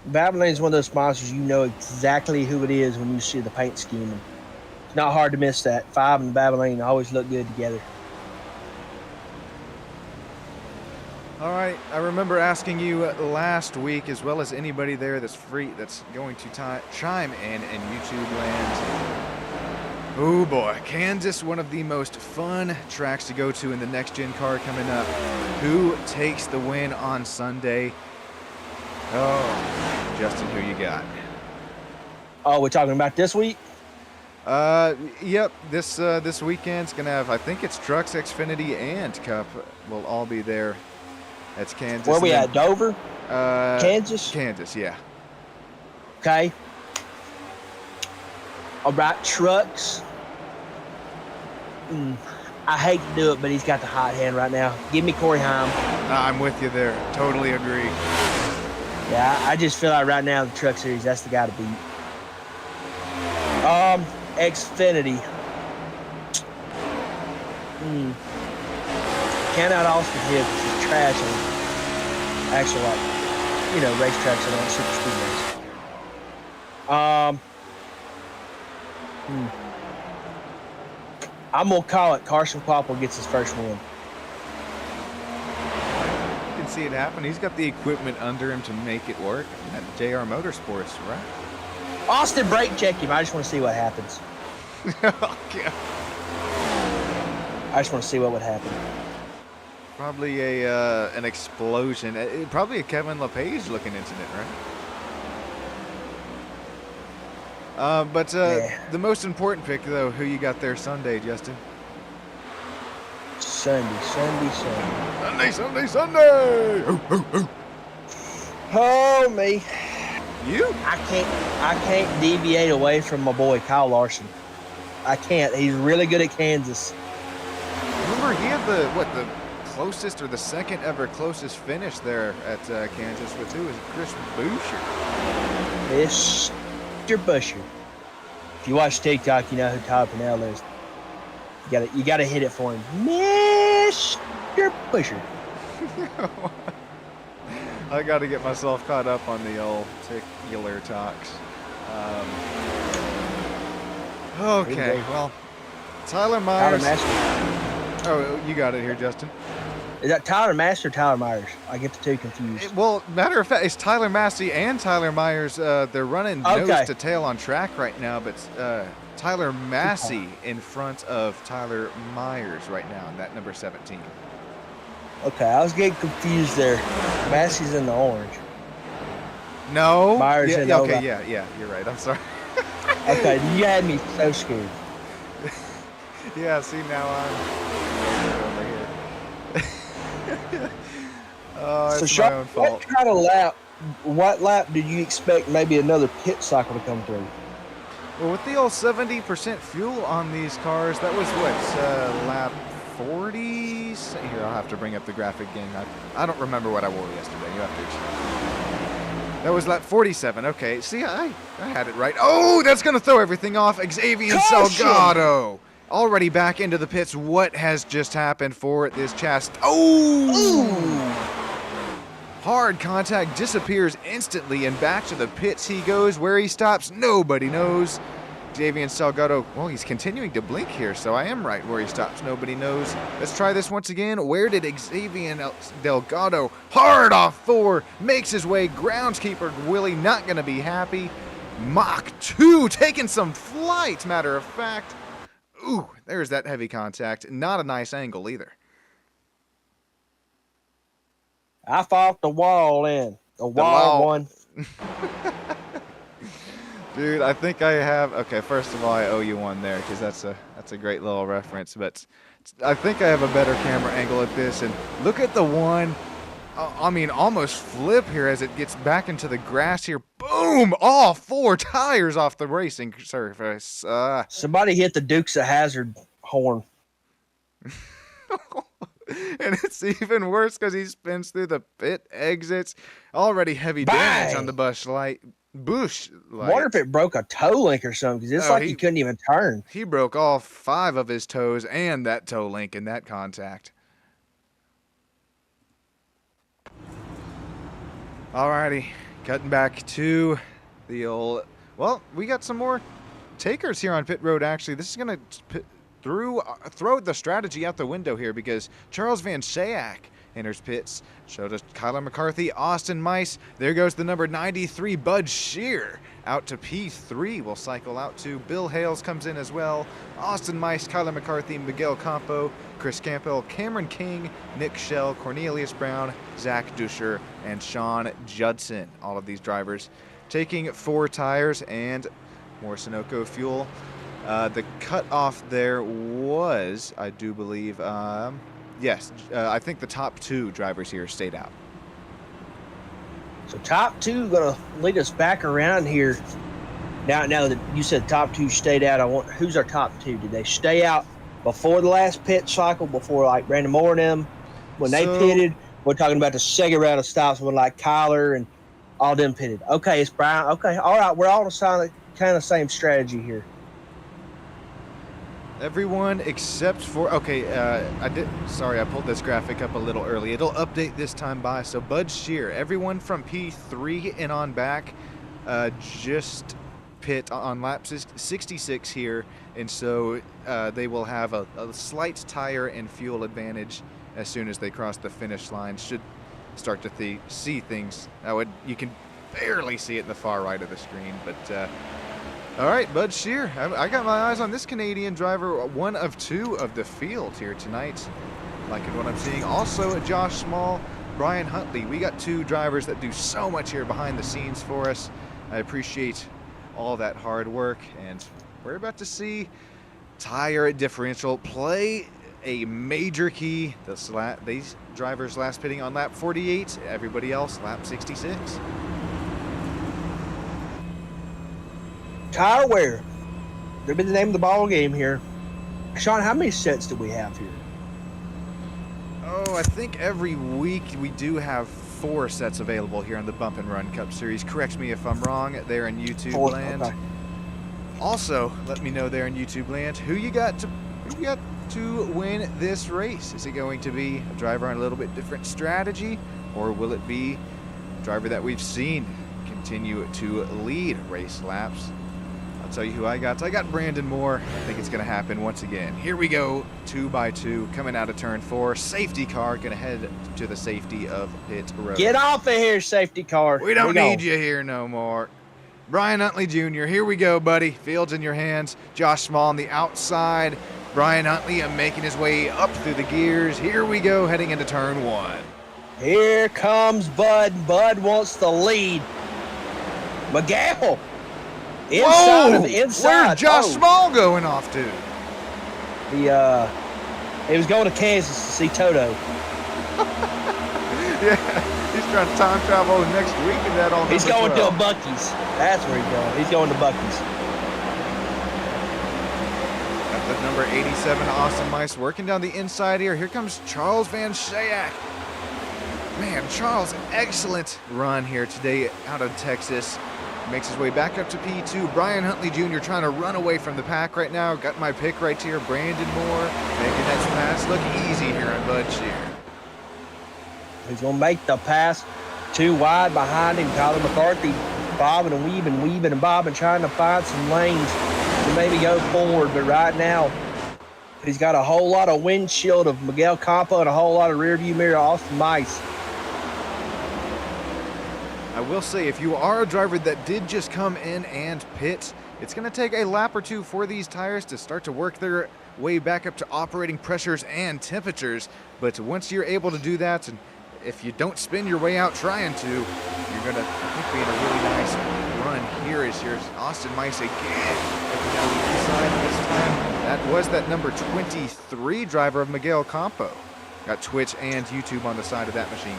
Valvoline is one of those sponsors, you know exactly who it is when you see the paint scheme. It's not hard to miss that. 5 and Valvoline always look good together. All right, I remember asking you last week, as well as anybody there that's free, that's going to chime in YouTube land. Oh boy, Kansas, one of the most fun tracks to go to in the next gen car coming up. Who takes the win on Sunday? Oh, Justin, who you got? Oh, we're talking about this week? Yep. This weekend's gonna have, I think it's Trucks, Xfinity, and Cup will all be there. That's Kansas. Where we at? Dover? Kansas? Kansas, yeah. Okay. All right, Trucks. I hate to do it, but he's got the hot hand right now. Give me Corey Heim. I'm with you there. Totally agree. Yeah, I just feel like right now the Truck Series, that's the guy to beat. Xfinity. Count out Austin Hill because he's trash on actual, like, you know, racetracks and on super speedways. I'm gonna call it. Carson Popple gets his first win. You can see it happen. He's got the equipment under him to make it work at JR Motorsports, right? Austin, brake check him. I just want to see what happens. Oh, God. I just want to see what would happen. Probably an explosion. Probably a Kevin LePage looking incident, right? Yeah. The most important pick, though, who you got there Sunday, Justin? Sunday. Oh, me. You? I can't deviate away from my boy Kyle Larson. I can't. He's really good at Kansas. Remember, he had the closest or the second ever closest finish there at Kansas with who? Was it Chris Buescher? Mr. Buescher. If you watch TikTok, you know who Todd Pinnell is. You gotta hit it for him. Mr. Buescher. I got to get myself caught up on the old tickler talks. Okay, well, Tyler Myers. Oh, you got it here, Justin. Is that Tyler Massey or Tyler Myers? I get the two confused. Well, matter of fact, it's Tyler Massey and Tyler Myers. They're running nose to tail on track right now, but Tyler Massey in front of Tyler Myers right now in that number 17. Okay, I was getting confused there. Massey's in the orange. No. Myers in the okay, yeah, you're right. I'm sorry. Okay, you had me so scared. Yeah, see, now I'm over here. Oh, it's my own fault. What lap did you expect maybe another pit cycle to come through? Well, with the old 70% fuel on these cars, that was what, lap 40? Here, I'll have to bring up the graphic again. I don't remember what I wore yesterday. You have to explain. That was lap 47. Okay, see, I had it right. Oh, that's going to throw everything off. Xavier Salgado already back into the pits. What has just happened for this chassis? Oh! Ooh. Hard contact, disappears instantly, and back to the pits he goes. Where he stops, nobody knows. Xavier Salgado, well, he's continuing to blink here, so I am right. Where he stops, nobody knows. Let's try this once again. Where did Xavier Delgado, hard off 4, makes his way. Groundskeeper Willie not going to be happy. Mach 2 taking some flight, matter of fact. Ooh, there's that heavy contact. Not a nice angle either. I fought the wall in. The wall one. Dude, I think I have. Okay, first of all, I owe you one there because that's a great little reference. But I think I have a better camera angle at this. And look at the one. I mean, almost flip here as it gets back into the grass here. Boom! All 4 tires off the racing surface. Somebody hit the Dukes of Hazzard horn. And it's even worse because he spins through the pit exits. Already heavy damage on the bush light. Wonder if it broke a toe link or something, because it's like he couldn't even turn. He broke all 5 of his toes and that toe link in that contact. Alrighty, cutting back to the old. Well, we got some more takers here on pit road. Actually, this is gonna throw the strategy out the window here because Charles Van Schaik enters pits. Showed us Kyler McCarthy, Austin Mice. There goes the number 93, Bud Shear, out to P3. We'll cycle out to Bill Hales comes in as well. Austin Mice, Kyler McCarthy, Miguel Campo, Chris Campbell, Cameron King, Nick Schell, Cornelius Brown, Zach Duscher, and Sean Judson. All of these drivers taking 4 tires and more Sunoco fuel. The cutoff there was, I do believe, yes, I think the top 2 drivers here stayed out. So top 2 going to lead us back around here. Now that you said top 2 stayed out, I want who's our top 2? Did they stay out before the last pit cycle, before like Brandon Moore and them, when they pitted? We're talking about the second round of stops when like Kyler and all them pitted. Okay, it's Brian. Okay, all right, we're all on kind of same strategy here. Everyone except for, okay, I pulled this graphic up a little early. It'll update this time by, so Bud Shear, everyone from P3 and on back just pit on lap 66 here, and so they will have a slight tire and fuel advantage as soon as they cross the finish line. Should start to see things. You can barely see it in the far right of the screen, but all right, Bud Shear. I got my eyes on this Canadian driver, one of 2 of the field here tonight. Liking what I'm seeing. Also, Josh Small, Brian Huntley. We got 2 drivers that do so much here behind the scenes for us. I appreciate all that hard work, and we're about to see tire differential play a major key. These drivers last pitting on lap 48, everybody else lap 66. Tire wear. That'll be the name of the ball game here. Sean, how many sets do we have here? Oh, I think every week we do have 4 sets available here on the Bump and Run Cup Series. Correct me if I'm wrong there in YouTube land. Okay. Also, let me know there in YouTube land who you got to win this race. Is it going to be a driver on a little bit different strategy, or will it be a driver that we've seen continue to lead race laps? I'll tell you who I got. I got Brandon Moore. I think it's going to happen once again. Here we go, 2 by 2, coming out of turn 4. Safety car going to head to the safety of pit road. Get off of here, safety car. We don't need you here no more. Brian Huntley Jr., here we go, buddy. Field's in your hands. Josh Small on the outside. Brian Huntley making his way up through the gears. Here we go, heading into turn 1. Here comes Bud. Bud wants the lead. Miguel. Inside. Where's Josh Small going off to? He was going to Kansas to see Toto. Yeah, he's trying to time travel next week and that all. He's going to a Buc-ee's. That's where he's going. He's going to Buc-ee's. Got the number 87 Austin Mice working down the inside here. Here comes Charles Van Schaik. Man, Charles, excellent run here today out of Texas. Makes his way back up to P2. Brian Huntley Jr. trying to run away from the pack right now. Got my pick right here. Brandon Moore making that pass look easy here on Bud Shear. He's going to make the pass 2 wide behind him. Kyler McCarthy bobbing and weaving and bobbing, trying to find some lanes to maybe go forward. But right now, he's got a whole lot of windshield of Miguel Campo and a whole lot of rearview mirror of Austin Mice. I will say, if you are a driver that did just come in and pit, it's going to take a lap or 2 for these tires to start to work their way back up to operating pressures and temperatures. But once you're able to do that, and if you don't spin your way out trying to, you're going to, I think, be in a really nice run here is here's Austin Mice again. Looking down the inside this time. That was that number 23 driver of Miguel Campo. Got Twitch and YouTube on the side of that machine.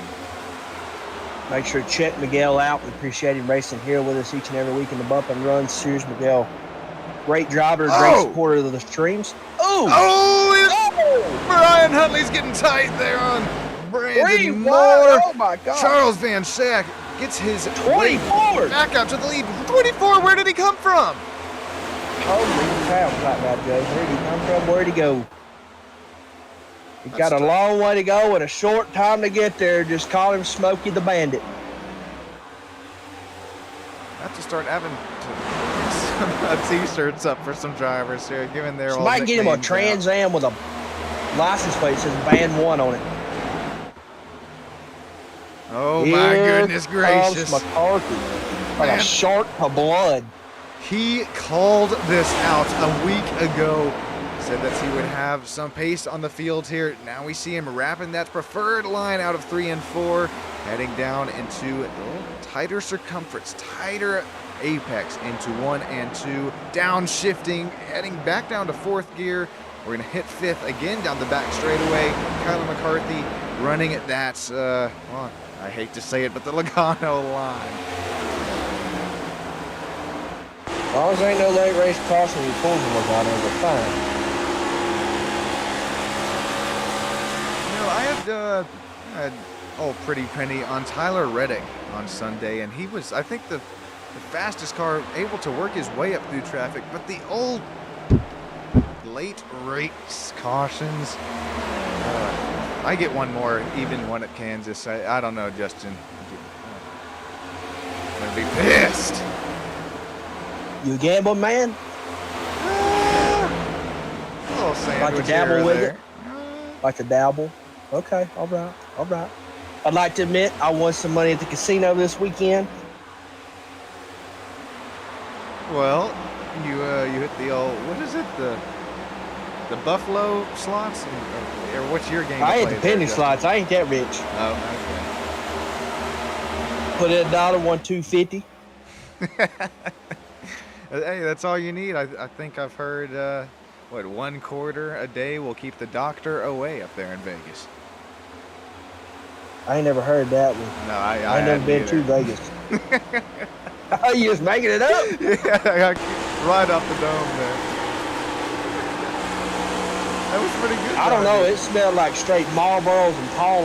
Make sure to check Miguel out. We appreciate him racing here with us each and every week in the Bump and Run. Cheers, Miguel. Great driver, great supporter of the streams. Brian Huntley's getting tight there on Brandon Moore. Oh my God. Charles Van Schack gets his 24 back out to the lead. 24, where did he come from? Holy cow, Flat Rod Joe. Where did he come from? Where'd he go? He's got a long way to go and a short time to get there. Just call him Smokey the Bandit. I have to start having some t-shirts up for some drivers here, given their old might get him a Trans Am with a license plate that says Band 1 on it. Oh my goodness gracious. Comes McCarthy. Like a shark of blood. He called this out a week ago. Said that he would have some pace on the field here. Now we see him wrapping that preferred line out of 3 and 4, heading down into tighter circumference, tighter apex into 1 and 2, downshifting, heading back down to 4th gear. We're gonna hit 5th again down the back straightaway. Kyler McCarthy running at that, well, I hate to say it, but the Logano line. As long as there ain't no late race caution, he pulls him Logano, we're fine. I had Pretty Penny on Tyler Reddick on Sunday, and he was, I think, the fastest car able to work his way up through traffic, but the old late race cautions, I get one more, even one at Kansas. I don't know, Justin. I'm going to be pissed. You a gambling man? A little sandwich like to dabble here or with there. it? Like to dabble? Okay, all right, all right. I'd like to admit I won some money at the casino this weekend. Well, you hit the old, what is it, the Buffalo slots, or what's your game? I ain't the penny slots. I ain't that rich. Oh, okay. Put in $1, won $2.50. Hey, that's all you need. I think I've heard, what, 1 quarter a day will keep the doctor away up there in Vegas. I ain't never heard that one. No, I ain't never been to Vegas. Oh, you just making it up? Yeah, right off the dome there. That was pretty good. I don't know. It smelled like straight Marlboros and tall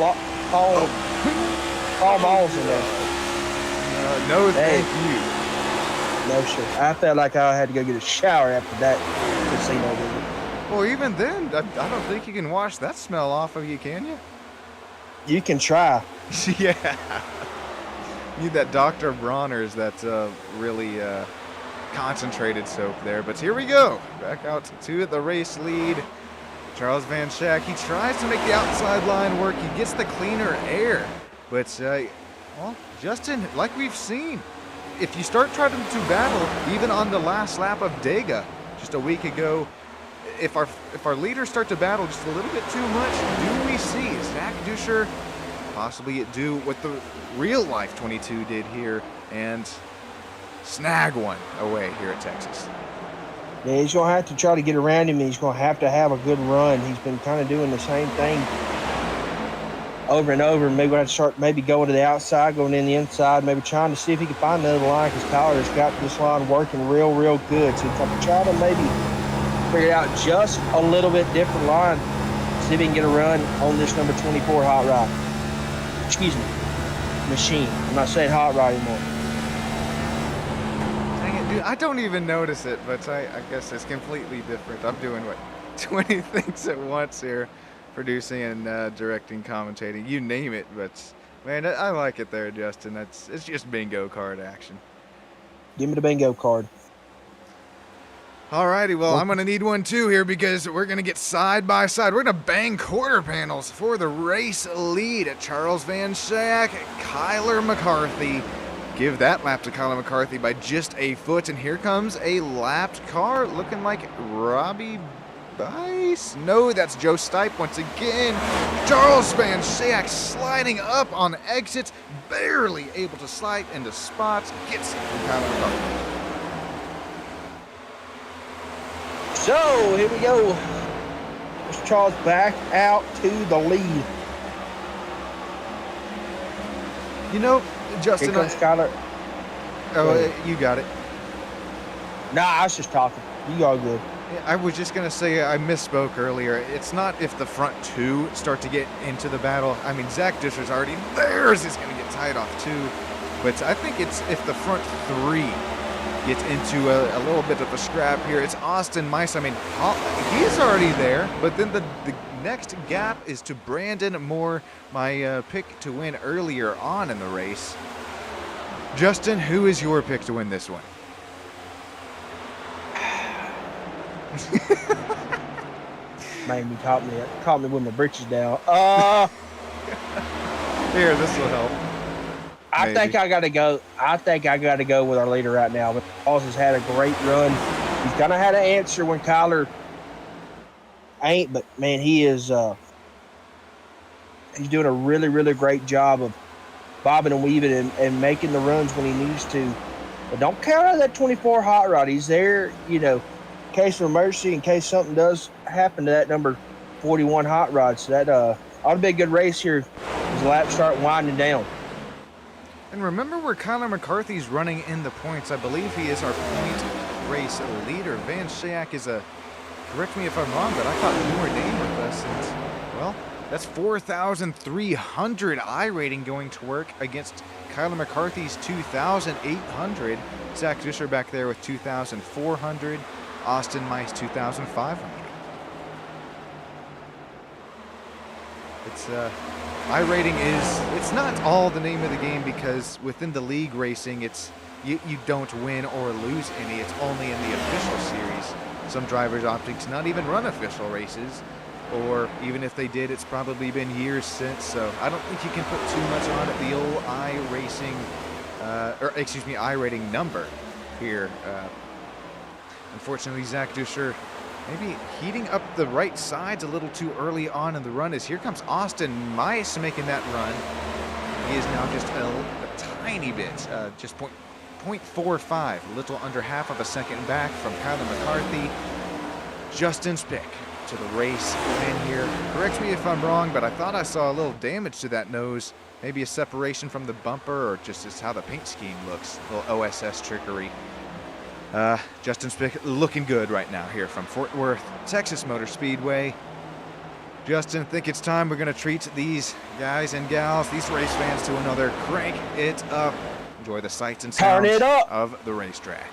balls in there. No, thank you. No, sir. I felt like I had to go get a shower after that casino visit. Well, even then, I don't think you can wash that smell off of you, can you? You can try. Yeah. Need that Dr. Bronner's, that really concentrated soap there. But here we go. Back out to the race lead. Charles Van Schack, he tries to make the outside line work. He gets the cleaner air. But, well, Justin, like we've seen, if you start trying to battle, even on the last lap of Dega just a week ago, if our leaders start to battle just a little bit too much, do we see Zach Duscher possibly do what the real life 22 did here and snag one away here at Texas? Yeah, he's going to have to try to get around him, and he's going to have a good run. He's been kind of doing the same thing over and over. Maybe we'll have to start going to the outside, going in the inside, maybe trying to see if he can find another line, because Tyler's got this line working real good. So he's going to try to maybe figure out just a little bit different line, see if he can get a run on this number 24 hot rod. Excuse me, machine. I'm not saying hot rod anymore. Dang it, dude, I don't even notice it, but I guess it's completely different. I'm doing, 20 things at once here, producing and directing, commentating, you name it. But, man, I like it there, Justin. It's just bingo card action. Give me the bingo card. Alrighty, well, I'm going to need one too here, because we're going to get side by side. We're going to bang quarter panels for the race lead at Charles Van Schack. Kyler McCarthy. Give that lap to Kyler McCarthy by just a foot. And here comes a lapped car looking like Robbie Bice. No, that's Joe Stipe once again. Charles Van Schack sliding up on exits, barely able to slide into spots. Gets it from Kyler McCarthy. So here we go. Mr. Charles back out to the lead. You know, Here Justin, comes Skylar. you got it. Nah, I was just talking. You all good. I was just going to say I misspoke earlier. It's not if the front two start to get into the battle. I mean, Zach Disher's already theirs is going to get tied off too. But I think it's if the front three gets into a little bit of a scrap here. It's Austin Mice. I mean, he's already there. But then the next gap is to Brandon Moore, my pick to win earlier on in the race. Justin, who is your pick to win this one? Made me caught me with my britches down. Here, this will help. I think I gotta go. I think I gotta go with our leader right now. But Paul's has had a great run. He's gonna have to answer when Kyler ain't, but man, he is he's doing a really, really great job of bobbing and weaving and making the runs when he needs to. But don't count out that 24 hot rod. He's there, you know, in case of emergency, in case something does happen to that number 41 hot rod. So that ought to be a good race here as the laps start winding down. And remember where Kyler McCarthy's running in the points. I believe he is our point race leader. Van Schaak is correct me if I'm wrong, but I thought more name with us. And, well, that's 4,300 iRating going to work against Kyler McCarthy's 2,800. Zach Disher back there with 2,400. Austin Mice 2,500. It's iRating it's not all the name of the game, because within the league racing, it's you don't win or lose any. It's only in the official series. Some drivers opting to not even run official races, or even if they did, it's probably been years since. So I don't think you can put too much on it. The old iRating number here. Unfortunately, Zach Disher maybe heating up the right sides a little too early on in the run, as here comes Austin Mice making that run. He is now just a tiny bit, just 0.45, a little under half of a second back from Kyler McCarthy. Justin's pick to the race win here. Correct me if I'm wrong, but I thought I saw a little damage to that nose. Maybe a separation from the bumper, or just how the paint scheme looks. A little OSS trickery. Justin's pick looking good right now here from Fort Worth, Texas Motor Speedway. Justin, think it's time we're going to treat these guys and gals, these race fans, to another crank it up. Enjoy the sights and sounds of the racetrack.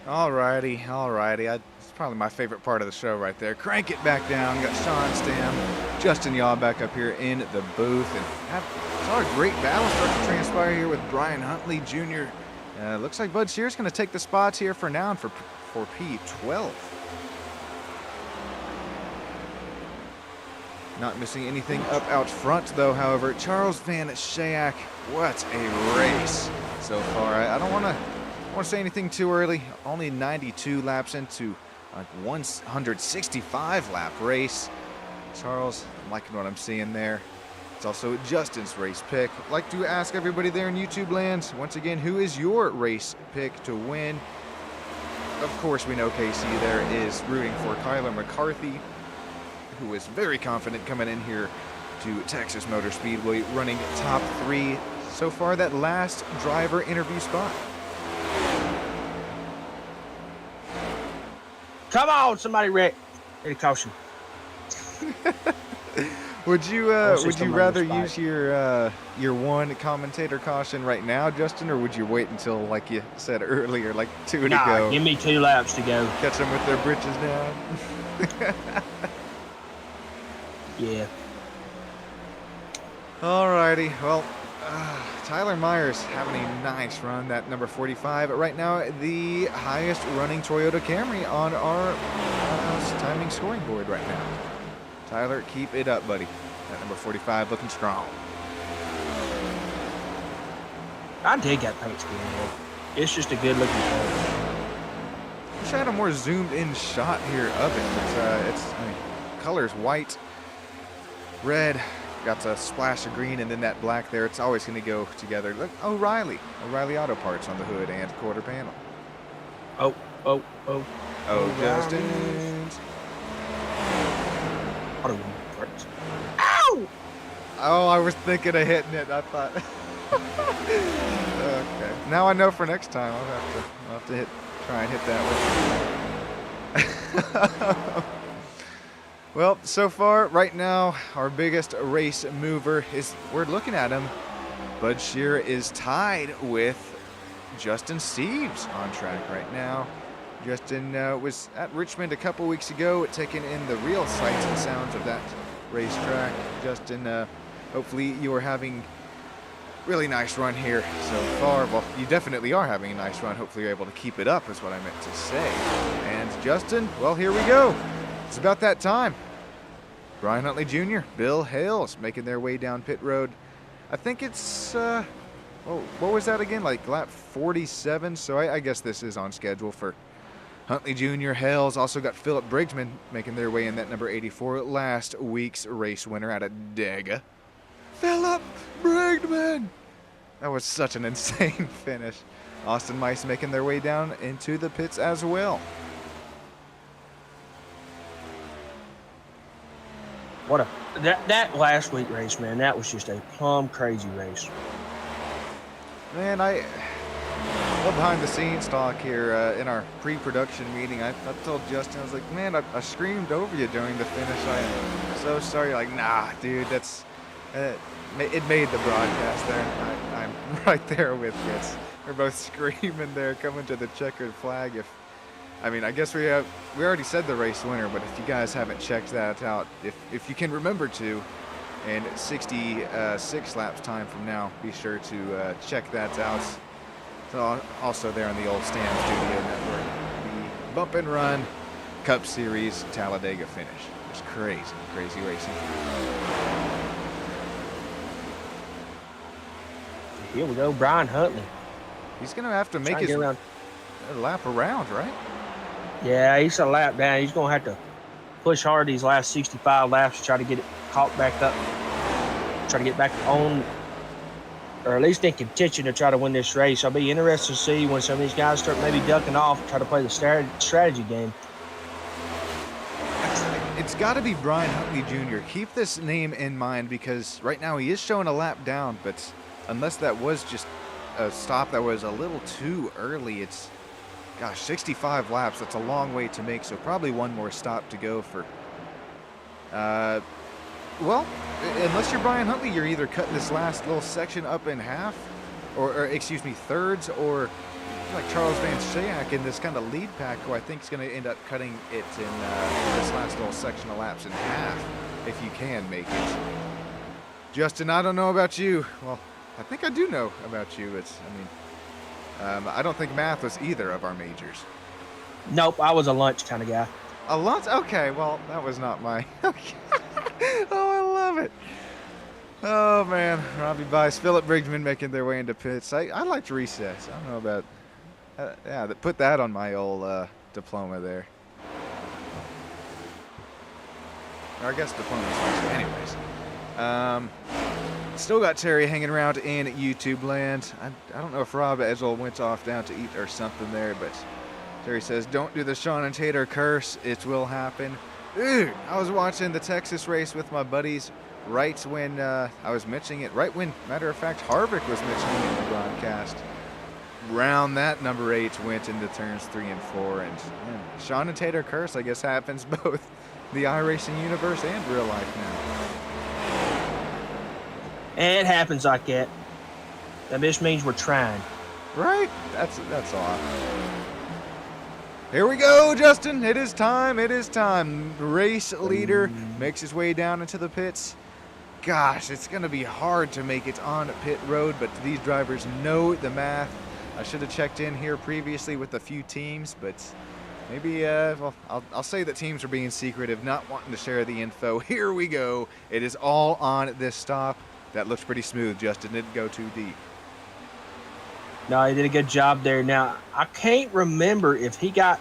Alrighty, alrighty. It's probably my favorite part of the show right there. Crank it back down. Got Sean Stam, Justin Yaw back up here in the booth. And saw a great battle start to transpire here with Brian Huntley Jr. Looks like Bud Shear's going to take the spots here for now and for P12. Not missing anything up out front, though, however. Charles Van Schaik, what a race so far. I don't want to say anything too early. Only 92 laps into a 165 lap race. Charles, I'm liking what I'm seeing there. It's also Justin's race pick. I'd like to ask everybody there in YouTube land, once again, who is your race pick to win? Of course, we know Casey there is rooting for Kyler McCarthy, who is very confident coming in here to Texas Motor Speedway, running top 3 so far, that last driver interview spot. Come on, somebody wreck. Get a caution. Would you rather use your one commentator caution right now, Justin, or would you wait until, like you said earlier, like 2 to go? Give me 2 laps to go. Catch them with their britches down. Yeah. Alrighty, well, Tyler Myers having a nice run, that number 45. Right now, the highest running Toyota Camry on our timing scoring board right now. Tyler, keep it up, buddy. That number 45 looking strong. I dig that paint scheme, man. It's just a good looking car. Wish I had a more zoomed in shot here of it. I mean, colors white, red, got a splash of green, and then that black there. It's always going to go together. Look, O'Reilly Auto Parts on the hood and quarter panel. Oh, Justin. Auto Parts. Ow! Oh, I was thinking of hitting it. I thought. Okay. Now I know for next time. I'll have to try and hit that one. Well, so far, right now, our biggest race mover is, we're looking at him. Bud Shear is tied with Justin Steves on track right now. Justin was at Richmond a couple weeks ago, taking in the real sights and sounds of that racetrack. Justin, hopefully you are having a really nice run here so far. Well, you definitely are having a nice run. Hopefully you're able to keep it up is what I meant to say. And Justin, well, here we go. It's about that time. Brian Huntley Jr., Bill Hales making their way down pit road. I think it's, what was that again? Like lap 47. So I guess this is on schedule for Huntley Jr. Hales. Also got Philip Briggsman making their way in that number 84, last week's race winner out of Dega. Philip Briggsman! That was such an insane finish. Austin Mice making their way down into the pits as well. What that last week race, man, that was just a plumb crazy race. Man, I behind the scenes talk here in our pre-production meeting. I told Justin, I was like, man, I screamed over you during the finish. I am so sorry. Like, nah, dude, that's it made the broadcast there. I'm right there with you. We're both screaming there, coming to the checkered flag. I mean, I guess we already said the race winner, but if you guys haven't checked that out, if you can remember to, and 66 laps time from now, be sure to check that out. So also there on the old Stam Studio Network, the Bump and Run Cup Series Talladega finish. It's crazy racing. Here we go, Brian Huntley. He's going to have to make his lap around, right? Yeah, he's a lap down. He's going to have to push hard these last 65 laps to try to get it caught back up. Try to get back on, or at least in contention to try to win this race. I'll be interested to see when some of these guys start maybe ducking off, try to play the strategy game. It's got to be Brian Huntley Jr. Keep this name in mind because right now he is showing a lap down, but unless that was just a stop that was a little too early, it's, gosh, 65 laps. That's a long way to make, so probably one more stop to go for. Well, unless you're Brian Huntley, you're either cutting this last little section up in half, or excuse me, thirds, or like Charles Van Schaik in this kind of lead pack, who I think is going to end up cutting it in this last little section of laps in half, if you can make it. Justin, I don't know about you. Well, I think I do know about you. I don't think math was either of our majors. Nope, I was a lunch kind of guy. A lunch? Okay, well, that was not my... Okay. Oh, I love it. Oh, man. Robbie Bice, Philip Brigman making their way into pits. I liked recess. I don't know about... yeah, put that on my old diploma there. Or I guess diploma's nicer. Anyways. Still got Terry hanging around in YouTube land. I don't know if Rob Edgel went off down to eat or something there, but Terry says, don't do the Sean and Tater curse. It will happen. Dude, I was watching the Texas race with my buddies right when I was mentioning it, right when, matter of fact, Harvick was mentioning it in the broadcast. Round that number 8 went into turns 3 and 4, and man, Sean and Tater curse, I guess, happens both the iRacing universe and real life now. It happens like that. That just means we're trying. Right? That's all. Here we go, Justin. It is time. It is time. Race leader makes his way down into the pits. Gosh, it's going to be hard to make it on pit road, but these drivers know the math. I should have checked in here previously with a few teams, but maybe, well, I'll say that teams are being secretive, not wanting to share the info. Here we go. It is all on this stop. That looks pretty smooth, Justin. Didn't go too deep. No, he did a good job there. Now, I can't remember if he got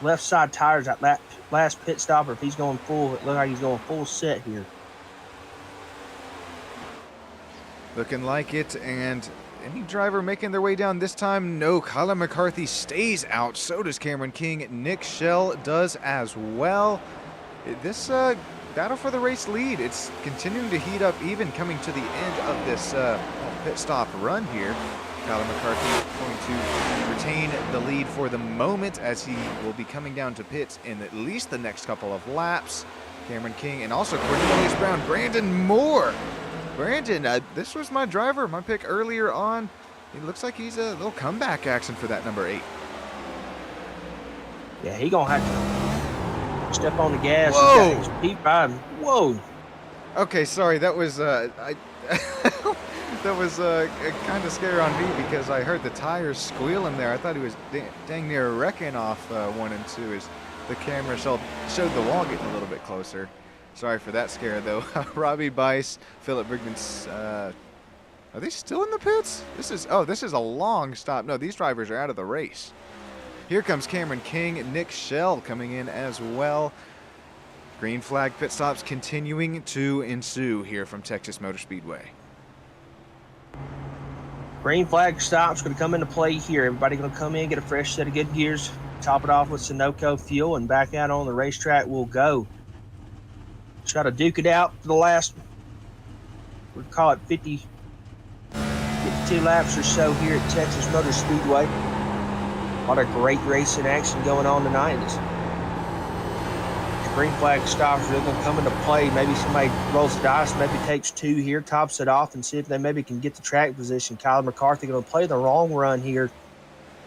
left side tires at that last pit stop or if he's going full. It looks like he's going full set here. Looking like it, and any driver making their way down this time? No, Colin McCarthy stays out. So does Cameron King. Nick Schell does as well. This battle for the race lead, it's continuing to heat up, even coming to the end of this pit stop run here. Colin McCarthy going to retain the lead for the moment, as he will be coming down to pits in at least the next couple of laps. Cameron King and also Cornelius Brown, Brandon Moore. Brandon, this was my driver, my pick earlier on. It looks like he's a little comeback action for that number 8. Yeah, he gonna have to step on the gas. Whoa! He's got his P5. Whoa! Okay, sorry, that was that was kind of scary on me because I heard the tires squealing there. I thought he was dang near wrecking off 1 and 2 as the camera showed the wall getting a little bit closer. Sorry for that scare, though. Robbie Bice, Philip Brigman's, are they still in the pits? This is a long stop. No, these drivers are out of the race. Here comes Cameron King, Nick Schell coming in as well. Green flag pit stops continuing to ensue here from Texas Motor Speedway. Green flag stops going to come into play here. Everybody going to come in, get a fresh set of good gears, top it off with Sunoco fuel, and back out on the racetrack we'll go. Try to duke it out for the last, we'll call it 52 laps or so here at Texas Motor Speedway. A lot of great racing action going on tonight. The green flag stops are going to come into play. Maybe somebody rolls the dice, maybe takes 2 here, tops it off, and see if they maybe can get the track position. Kyle McCarthy going to play the long run here.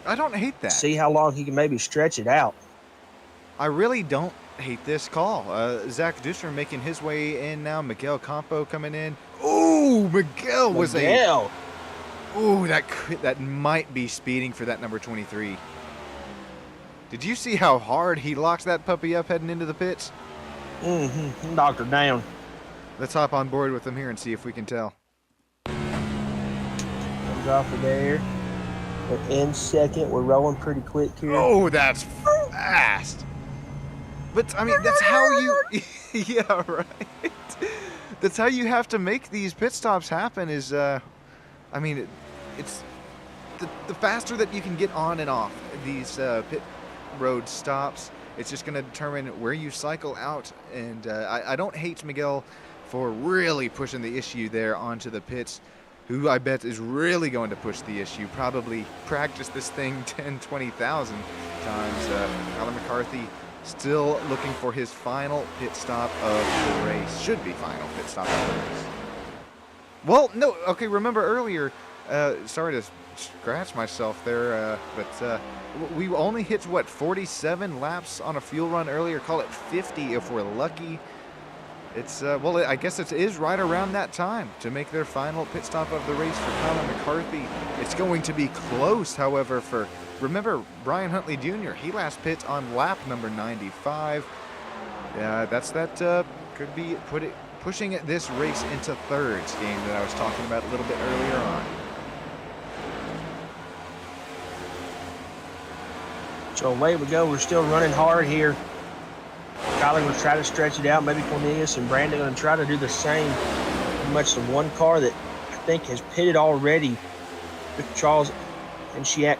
I don't hate that. See how long he can maybe stretch it out. I really don't hate this call. Zach Duscher making his way in now. Miguel Campo coming in. Ooh, Miguel was Ooh, that might be speeding for that number 23. Did you see how hard he locked that puppy up heading into the pits? Mm-hmm. Knocked her down. Let's hop on board with him here and see if we can tell. Comes off of there. We're in second. We're rolling pretty quick here. Oh, that's fast. But, I mean, that's how you... yeah, right. That's how you have to make these pit stops happen is, I mean, it's... The faster that you can get on and off these pit road stops, it's just going to determine where you cycle out. And I don't hate Miguel for really pushing the issue there onto the pits, who I bet is really going to push the issue. Probably practice this thing 10, 20,000 times. Alan McCarthy still looking for his final pit stop of the race. Should be final pit stop of the race. Well, no, okay, remember earlier, Sorry to scratch myself there, but we only hit, what, 47 laps on a fuel run earlier? Call it 50 if we're lucky. It's, well, I guess it is right around that time to make their final pit stop of the race for Colin McCarthy. It's going to be close, however, for, remember, Brian Huntley Jr., he last pit on lap number 95. Yeah, could be pushing this race into thirds, game that I was talking about a little bit earlier on. So away we go. We're still running hard here. Kylie will try to stretch it out. Maybe Cornelius and Brandon going to try to do the same. Pretty much the one car that I think has pitted already with Charles and Shiak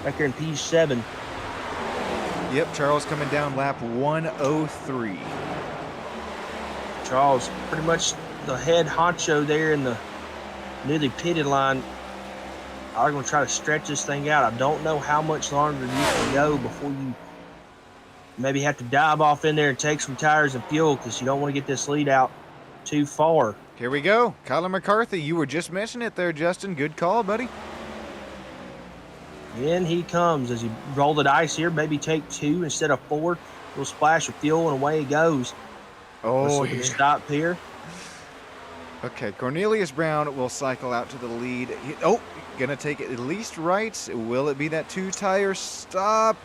back here in P7. Yep, Charles coming down lap 103. Charles, pretty much the head honcho there in the newly pitted line. I'm going to try to stretch this thing out. I don't know how much longer you can go before you maybe have to dive off in there and take some tires and fuel, because you don't want to get this lead out too far. Here we go. Colin McCarthy, you were just mentioning it there, Justin. Good call, buddy. In he comes as he roll the dice here. Maybe take 2 instead of 4. Little splash of fuel and away he goes. Oh, yeah. Stop here. Okay, Cornelius Brown will cycle out to the lead. Gonna take it at least right. Will it be that 2-tire stop?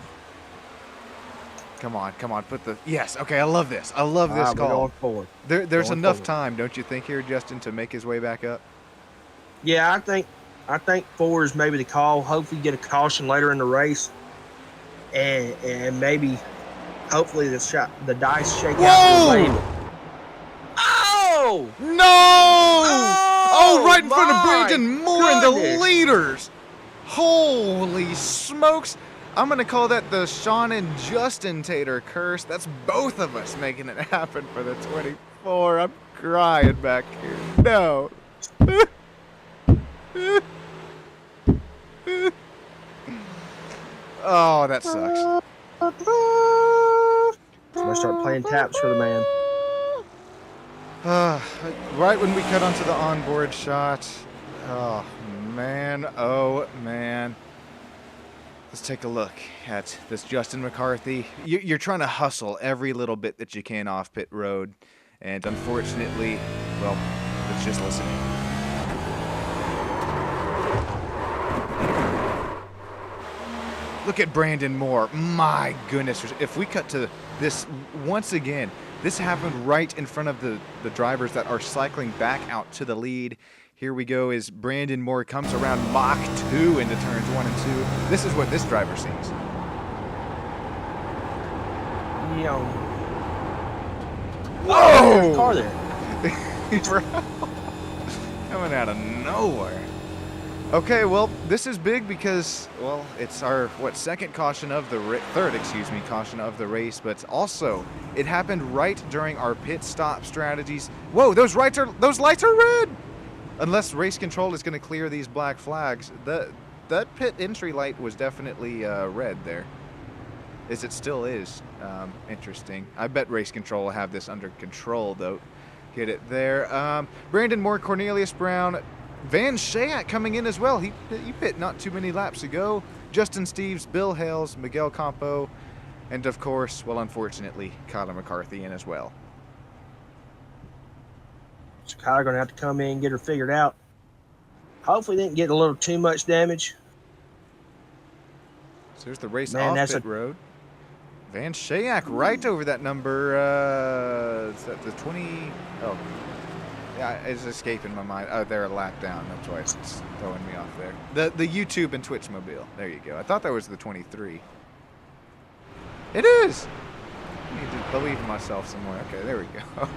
Come on, put the... Yes, okay, I love this. I love this call. We're going forward. There's enough time, don't you think, here, Justin, to make his way back up? Yeah, I think 4 is maybe the call. Hopefully you get a caution later in the race. And maybe, hopefully the dice shake out the way. Oh! No! Oh, right in front of Brandon Moore and the leaders. Holy smokes. I'm going to call that the Sean and Justin Tater curse. That's both of us making it happen for the 24. I'm crying back here. No. Oh, that sucks. I'm going to start playing taps for the man. Right when we cut onto the onboard shot. Oh, man. Oh, man. Let's take a look at this Justin McCarthy. You're trying to hustle every little bit that you can off pit road. And unfortunately, well, let's just listen in. Look at Brandon Moore. My goodness. If we cut to this once again, this happened right in front of the drivers that are cycling back out to the lead. Here we go as Brandon Moore comes around Mach 2 into turns 1 and 2. This is what this driver sees. Whoa! Car there. Coming out of nowhere. Okay, well, this is big because, well, it's our, second caution of the third caution of the race, but also it happened right during our pit stop strategies. Whoa, those lights are red. Unless race control is going to clear these black flags. That pit entry light was definitely red there. As it still is. Interesting. I bet race control will have this under control, though. Get it there. Brandon Moore, Cornelius Brown, Van Schaak coming in as well. He pit not too many laps ago. Justin Steves, Bill Hales, Miguel Campo, and of course, well, unfortunately, Kyler McCarthy in as well. So Kyler going to have to come in and get her figured out. Hopefully didn't get a little too much damage. So there's the race off pit road. Van Schaak right over that number. Is that the 20? Oh, yeah, it's escaping my mind. Oh, they're a lap down. That's why it's throwing me off there. The YouTube and Twitch mobile. There you go. I thought that was the 23. It is. I need to believe in myself some more. Okay, there we go.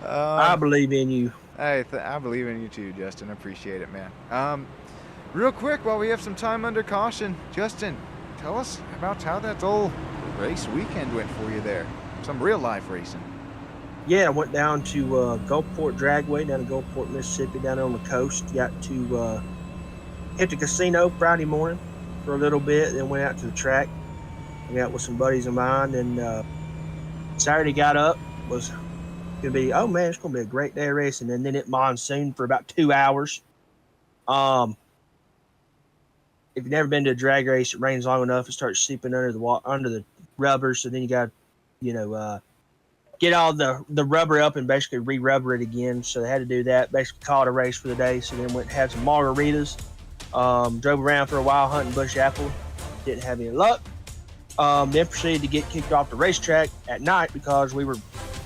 I believe in you. I believe in you too, Justin. I appreciate it, man. Real quick, while we have some time under caution, Justin, tell us about how that old race weekend went for you there. Some real life racing. Yeah, I went down to Gulfport Dragway, down to Gulfport, Mississippi, down there on the coast. Got to hit the casino Friday morning for a little bit, then went out to the track. Hung out with some buddies of mine, and Saturday got up, was going to be, oh man, it's going to be a great day of racing. And then it monsooned for about 2 hours. If you've never been to a drag race, it rains long enough, it starts seeping under the rubber. So then you got, get all the rubber up and basically re-rubber it again. So they had to do that. Basically, call it a race for the day. So then went and had some margaritas. Drove around for a while hunting bush apple. Didn't have any luck. Then proceeded to get kicked off the racetrack at night because we were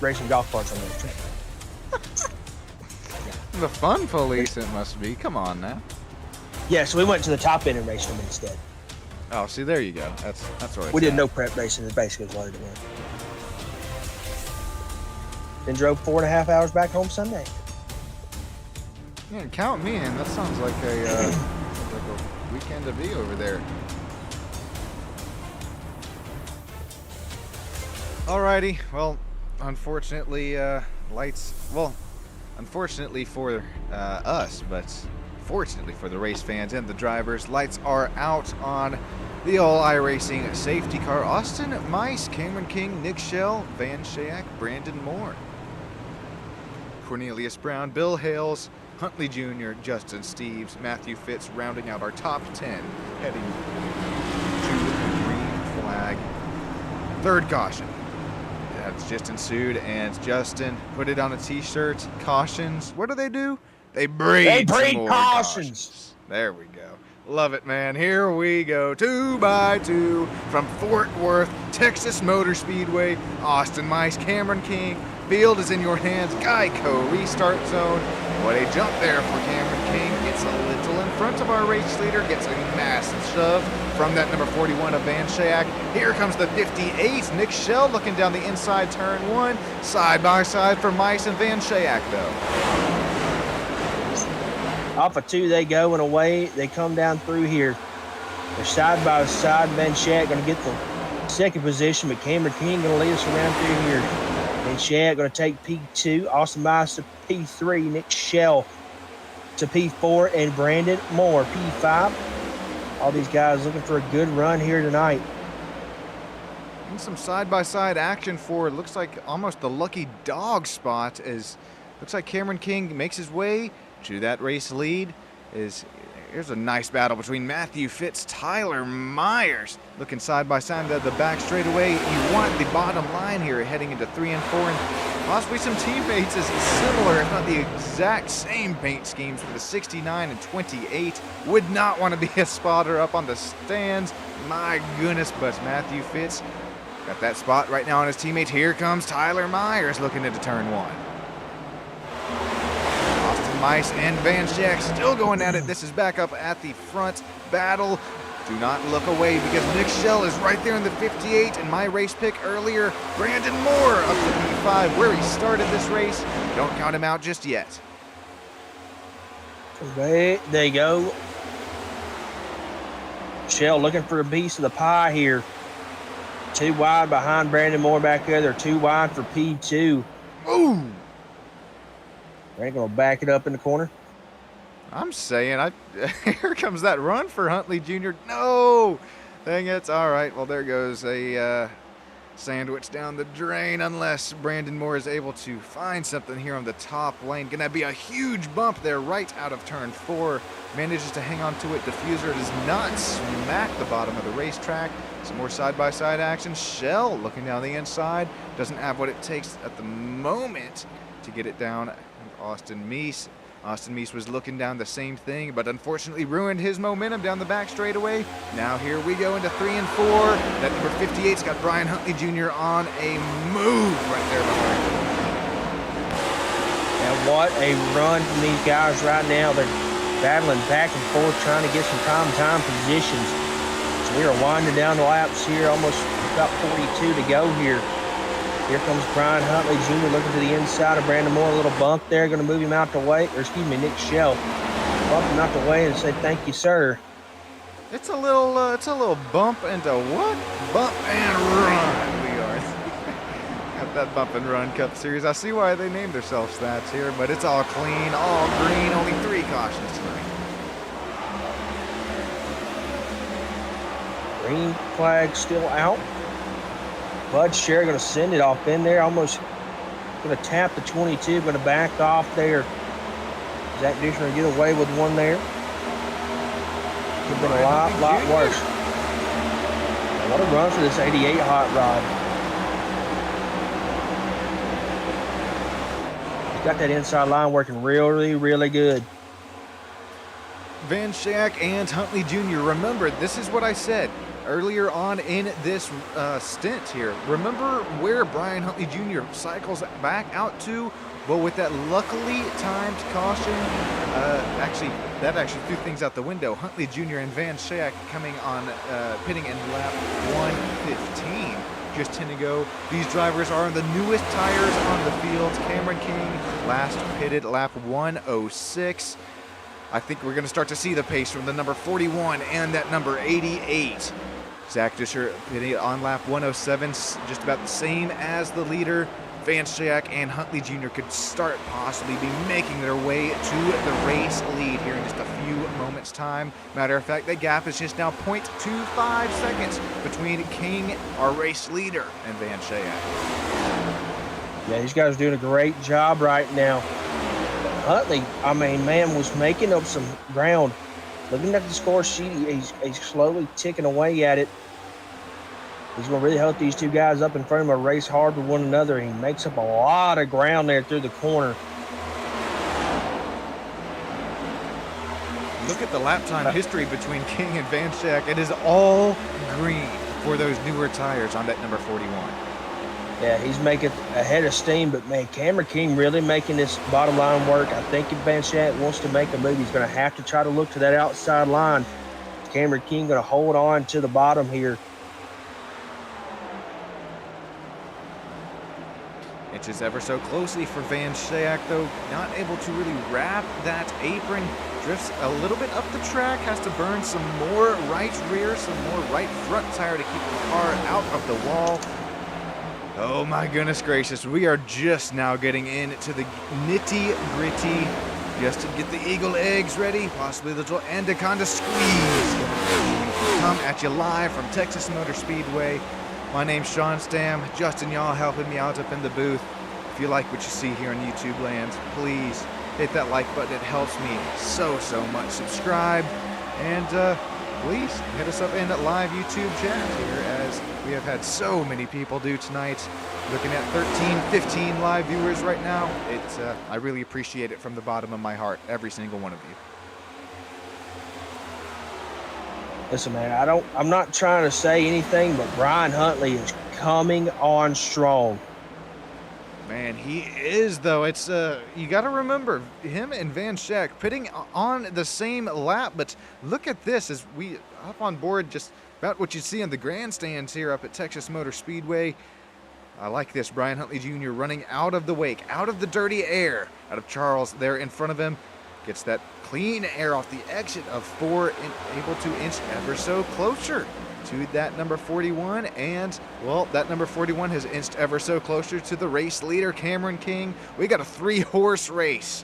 racing golf carts on the racetrack. The fun police it must be. Come on now. Yeah, so we went to the top end and raced them instead. Oh, see, there you go. That's what it's We did at. no prep racing. It basically was what it was. Then drove 4.5 hours back home Sunday. Yeah, count me in. That sounds like a weekend to be over there. Alrighty, well, unfortunately, unfortunately for us, but fortunately for the race fans and the drivers, lights are out on the all iRacing safety car. Austin Mice, Cameron King, Nick Shell, Van Schaak, Brandon Moore, Cornelius Brown, Bill Hales, Huntley Jr., Justin Steves, Matthew Fitz, rounding out our top 10, heading to the green flag. Third caution. That's just ensued, and Justin put it on a t-shirt. Cautions. What do? They breed some more cautions. There we go. Love it, man. Here we go. 2x2 from Fort Worth, Texas Motor Speedway. Austin Mice, Cameron King. Field is in your hands. Geico restart zone. What a jump there for Cameron King. Gets a little in front of our race leader. Gets a massive shove from that number 41 of Van Schaak. Here comes the 58, Nick Shell, looking down the inside turn one. Side by side for Mice and Van Schaak, though. Off of 2, they go and away. They come down through here. They're side by side. Van Schaak going to get the second position, but Cameron King going to lead us around through here. Van Schaak going to take P2. Austin Mice to P3. Nick Shell to P4. And Brandon Moore, P5. All these guys looking for a good run here tonight. And some side-by-side action for, looks like almost the lucky dog spot, as looks like Cameron King makes his way to that race lead. Here's a nice battle between Matthew Fitz, Tyler Myers, looking side by side to the back straightaway. You want the bottom line here, heading into 3 and 4, and possibly some teammates as similar, if not the exact same paint schemes for the 69 and 28. Would not want to be a spotter up on the stands. My goodness, but Matthew Fitz got that spot right now on his teammate. Here comes Tyler Myers looking into turn 1. Mice and Van Schaak still going at it. This is back up at the front battle. Do not look away because Nick Shell is right there in the 58, and my race pick earlier, Brandon Moore up to P5, where he started this race. Don't count him out just yet. There you go. Shell looking for a piece of the pie here. 2 wide behind Brandon Moore back there. They're 2 wide for P2. Ooh! They're going to back it up in the corner. I'm saying, here comes that run for Huntley Jr. No! Dang it. All right, well, there goes a sandwich down the drain, unless Brandon Moore is able to find something here on the top lane. Gonna be a huge bump there right out of turn 4. Manages to hang on to it. Diffuser does not smack the bottom of the racetrack. Some more side-by-side action. Shell looking down the inside. Doesn't have what it takes at the moment to get it down. Austin Meese. Austin Meese was looking down the same thing, but unfortunately ruined his momentum down the back straightaway. Now here we go into 3 and 4. That number 58's got Brian Huntley Jr. on a move right there behind him. And what a run from these guys right now. They're battling back and forth, trying to get some time positions. So we are winding down the laps here, almost about 42 to go here. Here comes Brian Huntley Jr. looking to the inside of Brandon Moore. A little bump there. Going to move him out the way. Or excuse me, Nick Shell. Bump him out the way and say, thank you, sir. It's a little bump and a what? Bump and run. We are at that bump and run Cup Series. I see why they named themselves that here, but it's all clean, all green. Only 3 cautions tonight. Green flag still out. Bud Sherry going to send it off in there. Almost going to tap the 22. Going to back off there. Zach Dishner going to get away with one there. Could have been a lot worse. What a run for this 88 hot rod. He's got that inside line working really, really good. Van Schaik and Huntley Jr., remember, this is what I said earlier on in this stint here. Remember where Brian Huntley Jr. cycles back out to? Well, with that luckily timed caution, that actually threw things out the window. Huntley Jr. and Van Schaik coming on, pitting in lap 115. Just 10 to go. These drivers are on the newest tires on the field. Cameron King last pitted lap 106. I think we're going to start to see the pace from the number 41 and that number 88. Zach Disher pitting on lap 107, just about the same as the leader. Van Schaik and Huntley Jr. could possibly be making their way to the race lead here in just a few moments' time. Matter of fact, that gap is just now 0.25 seconds between King, our race leader, and Van Schaik. Yeah, these guys are doing a great job right now. Huntley, I mean, man, was making up some ground. Looking at the score sheet, he's slowly ticking away at it. He's going to really help these two guys up in front of him race hard with one another. He makes up a lot of ground there through the corner. Look at the lap time history between King and Van Schaik. It is all green for those newer tires on that number 41. Yeah, he's making a head of steam, but man, Cameron King really making this bottom line work. I think if Van Schaik wants to make a move, he's going to have to try to look to that outside line. Cameron King going to hold on to the bottom here. Inches ever so closely for Van Schaik, though, not able to really wrap that apron. Drifts a little bit up the track, has to burn some more right rear, some more right front tire to keep the car out of the wall. Oh my goodness gracious, we are just now getting into the nitty-gritty, just to get the eagle eggs ready, possibly the little anaconda squeeze. Come at you live from Texas Motor Speedway. My name's Sean Stam, Justin Yaw helping me out up in the booth. If you like what you see here on YouTube land, please hit that like button. It helps me so much. Subscribe, and please hit us up in the live YouTube chat here, as we have had so many people do tonight. Looking at 13, 15 live viewers right now. I really appreciate it from the bottom of my heart, every single one of you. Listen, man, I'm not trying to say anything, but Brian Huntley is coming on strong. Man, he is, though. It's you got to remember, him and Van Schaik pitting on the same lap, but look at this as we hop on board, just about what you see in the grandstands here up at Texas Motor Speedway. I like this. Brian Huntley Jr. running out of the wake, out of the dirty air, out of Charles there in front of him. Gets that clean air off the exit of 4 and able to inch ever so closer to that number 41. And, well, that number 41 has inched ever so closer to the race leader, Cameron King. We got a 3-horse race.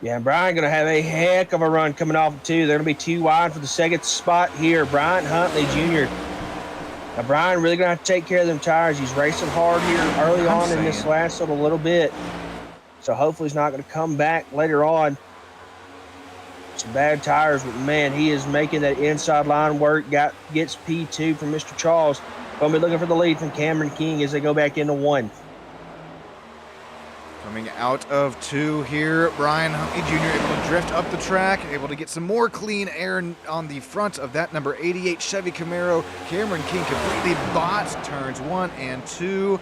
Yeah, and Brian going to have a heck of a run coming off of 2. They're going to be 2 wide for the second spot here. Brian Huntley Jr. Now, Brian really going to have to take care of them tires. He's racing hard here early on in this last little bit. So hopefully he's not going to come back later on. Some bad tires, but man, he is making that inside line work. Gets P2 from Mr. Charles. Going to be looking for the lead from Cameron King as they go back into 1. Coming out of 2 here, Brian Huntley Jr. able to drift up the track, able to get some more clean air on the front of that number 88 Chevy Camaro. Cameron King completely bots turns 1 and 2.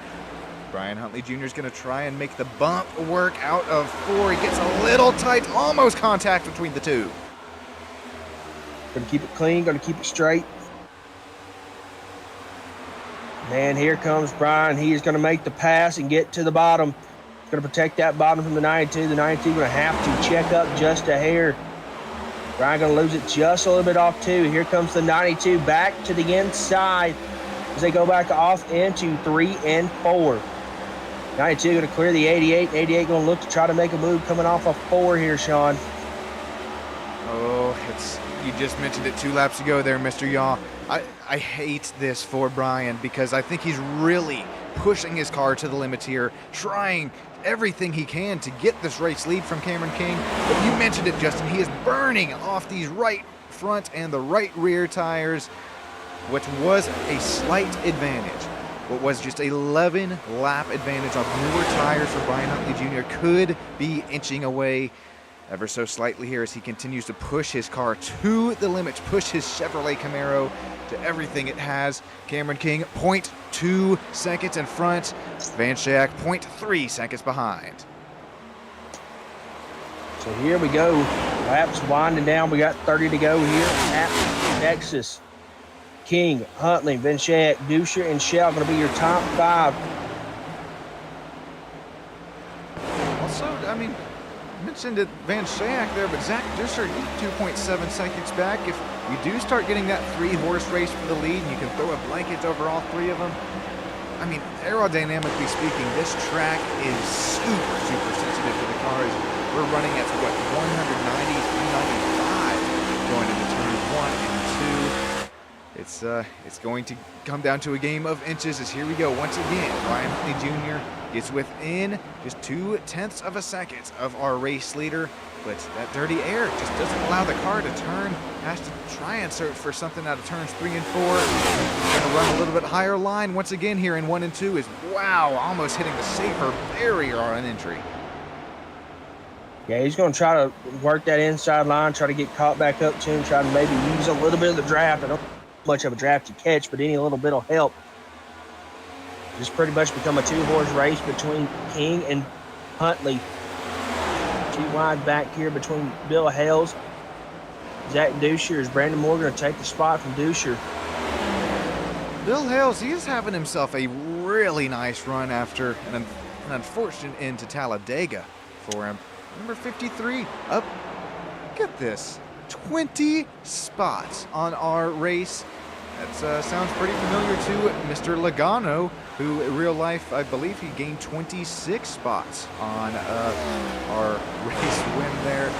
Brian Huntley Jr. is going to try and make the bump work out of 4. He gets a little tight, almost contact between the 2. Going to keep it clean, going to keep it straight. Man, here comes Brian. He is going to make the pass and get to the bottom. He's going to protect that bottom from the 92. The 92 going to have to check up just a hair. Brian going to lose it just a little bit off 2. Here comes the 92 back to the inside as they go back off into 3 and 4. 92 going to clear the 88. 88 going to look to try to make a move coming off of 4 here, Sean. Oh, you just mentioned it 2 laps ago there, Mr. Yaw. I hate this for Brian because I think he's really pushing his car to the limits here, trying everything he can to get this race lead from Cameron King. But you mentioned it, Justin, he is burning off these right front and the right rear tires, which was a slight advantage. What was just 11 lap advantage on newer tires for Brian Huntley Jr. could be inching away ever so slightly here as he continues to push his car to the limits, push his Chevrolet Camaro to everything it has. Cameron King, 0.2 seconds in front. Van Schaik, 0.3 seconds behind. So here we go. Laps winding down. We got 30 to go here at Texas. King, Huntley, Van Schaik, Duscher, and Shell going to be your top 5. Also, I mean, mentioned it, Van Schaik there, but Zach Duscher, he's 2.7 seconds back. If we do start getting that 3-horse race for the lead and you can throw a blanket over all 3 of them, I mean, aerodynamically speaking, this track is super, super sensitive to the cars. We're running at, what, 190, 395 going into turns 1 and 2. It's going to come down to a game of inches as here we go once again. Brian Huntley Jr. gets within just 0.2 of a second of our race leader, but that dirty air just doesn't allow the car to turn. Has to try and search for something out of turns 3 and 4. Going to run a little bit higher line once again here in 1 and 2 is, wow, almost hitting the safer barrier on entry. Yeah, he's going to try to work that inside line, try to get caught back up to him, try to maybe use a little bit of the draft. I don't much of a draft to catch, but any little bit will help. Just pretty much become a 2-horse race between King and Huntley. 2 wide back here between Bill Hales. Zach Duscher. Is Brandon Moore going to take the spot from Duscher? Bill Hales, he is having himself a really nice run after an unfortunate end to Talladega for him. Number 53 up. Get this. 20 spots on our race. That sounds pretty familiar to Mr. Logano, who in real life, I believe he gained 26 spots on our race win there.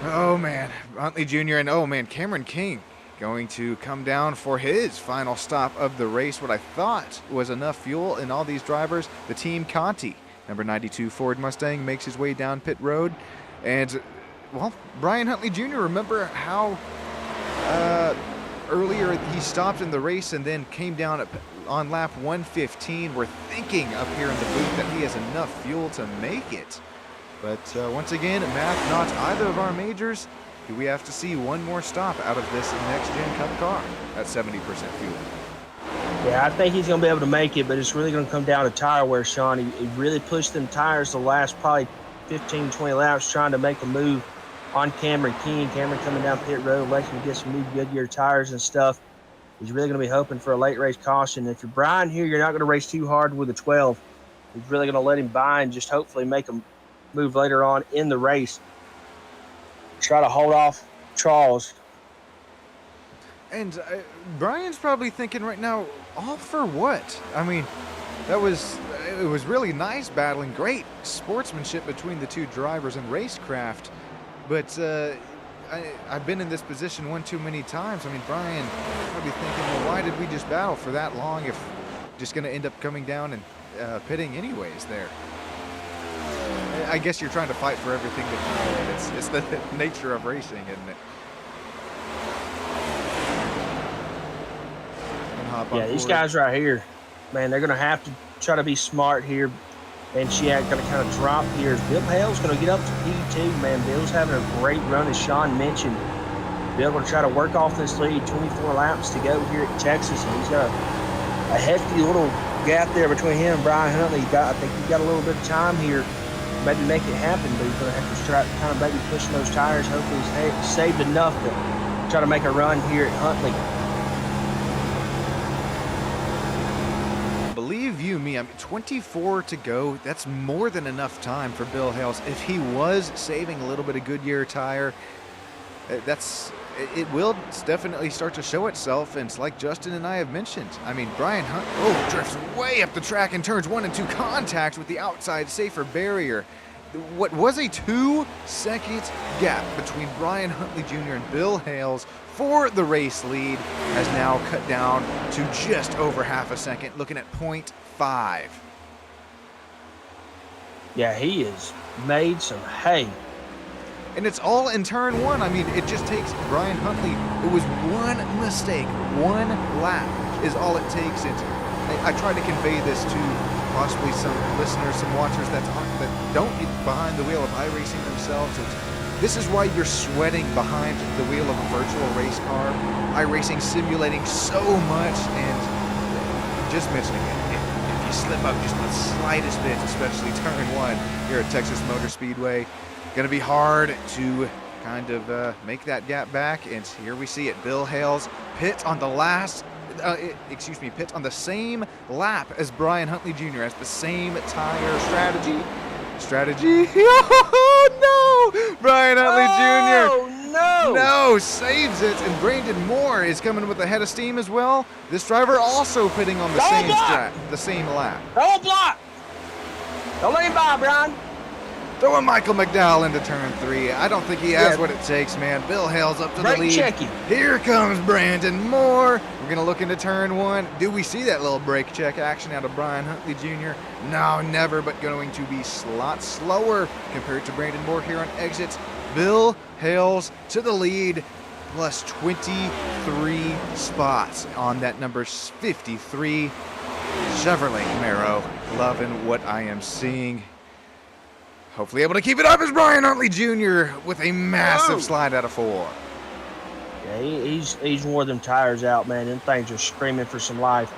Oh man, Huntley Jr. and oh man, Cameron King going to come down for his final stop of the race. What I thought was enough fuel in all these drivers. The Team Conti, number 92 Ford Mustang, makes his way down pit road. And well, Brian Huntley Jr., remember how earlier he stopped in the race and then came down on lap 115. We're thinking up here in the booth that he has enough fuel to make it. But once again, math not either of our majors. Do we have to see one more stop out of this next-gen Cup car at 70% fuel? Yeah, I think he's going to be able to make it, but it's really going to come down to tire wear, Sean. He really pushed them tires the last probably 15, 20 laps trying to make a move on Cameron King. Cameron coming down pit road, letting him get some new Goodyear tires and stuff. He's really going to be hoping for a late race caution. If you're Brian here, you're not going to race too hard with a 12. He's really going to let him by and just hopefully make him move later on in the race. Try to hold off Charles. And Brian's probably thinking right now, all for what? I mean, it was really nice battling, great sportsmanship between the two drivers and racecraft. But I've been in this position one too many times. I mean, Brian probably thinking, well, why did we just battle for that long if just going to end up coming down and pitting anyways there? I guess you're trying to fight for everything that you can. It's the nature of racing, isn't it? Yeah, these guys right here, man, they're going to have to try to be smart here. And Schiak going to kind of drop here. Bill Hale's going to get up to P2, man. Bill's having a great run, as Sean mentioned. Bill going to try to work off this lead. 24 laps to go here at Texas. And he's got a hefty little gap there between him and Brian Huntley. I think he's got a little bit of time here. Maybe make it happen, but he's going to have to try kind of maybe pushing those tires. Hopefully he's saved enough to try to make a run here at Huntley. Believe you me, 24 to go. That's more than enough time for Bill Hales. If he was saving a little bit of Goodyear tire, it will definitely start to show itself. And it's like Justin and I have mentioned. I mean, Brian Hunt drifts way up the track and turns 1 and 2, contact with the outside safer barrier. what was a 2-second gap between Brian Huntley Jr. and Bill Hales for the race lead has now cut down to just over half a second, looking at 0.5. Yeah, he has made some hay. And it's all in turn one. I mean, it just takes Brian Huntley. It was one mistake, one lap is all it takes. And I try to convey this to possibly some listeners, some watchers that don't get behind the wheel of iRacing themselves. This is why you're sweating behind the wheel of a virtual race car. iRacing simulating so much, and just mentioning it, if you slip up just the slightest bit, especially turn one here at Texas Motor Speedway, going to be hard to kind of make that gap back. And here we see it. Bill Hales pits on the pits on the same lap as Brian Huntley Jr. has the same tire strategy. Oh no! Brian Huntley Jr. No, saves it, and Brandon Moore is coming with a head of steam as well. This driver also pitting on the same lap. Don't block! Don't let him by, Brian. Throwing Michael McDowell into turn 3. I don't think he has what it takes, man. Bill Hales up to the lead. Checking. Here comes Brandon Moore. We're going to look into turn 1. Do we see that little brake check action out of Brian Huntley Jr.? No, never, but going to be a lot slower compared to Brandon Moore here on exits. Bill Hales to the lead, plus 23 spots on that number 53 Chevrolet Camaro. Loving what I am seeing. Hopefully able to keep it up as Brian Huntley Jr. with a massive slide out of 4. Yeah, he's wore them tires out, man. Them things are screaming for some life.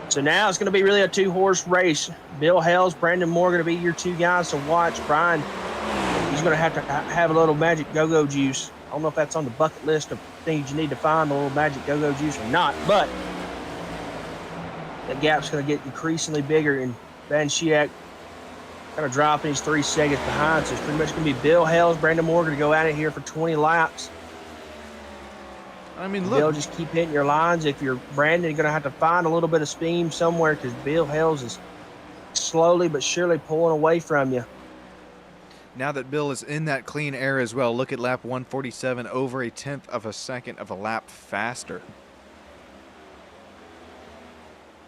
So now it's going to be really a 2-horse race. Bill Hales, Brandon Moore going to be your 2 guys to watch. Brian, he's going to have a little magic go-go juice. I don't know if that's on the bucket list of things you need to find, a little magic go-go juice or not, but that gap's going to get increasingly bigger, and Van Schiak kind of dropping his 3 seconds behind. So it's pretty much going to be Bill Hales, Brandon Moore going to go out of here for 20 laps. I mean, look. Bill, just keep hitting your lines. If you're Brandon, you're going to have to find a little bit of steam somewhere, because Bill Hales is slowly but surely pulling away from you. Now that Bill is in that clean air as well, look at lap 147, over a 1/10 of a second of a lap faster.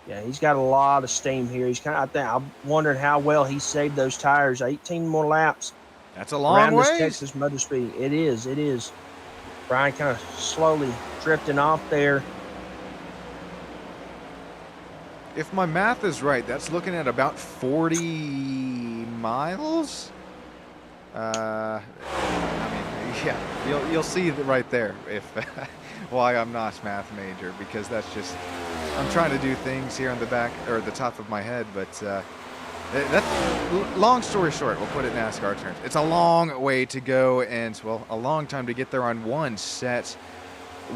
Yeah, he's got a lot of steam here. I'm wondering how well he saved those tires. 18 more laps. That's a long way. This Texas Motor Speed. It is. Brian kind of slowly drifting off there. If my math is right, that's looking at about 40 miles. I mean, yeah, you'll see right there if why I'm not a math major, because that's just, I'm trying to do things here on the back or the top of my head, but that's long story short. We'll put it in NASCAR terms. It's a long way to go, and well, a long time to get there on one set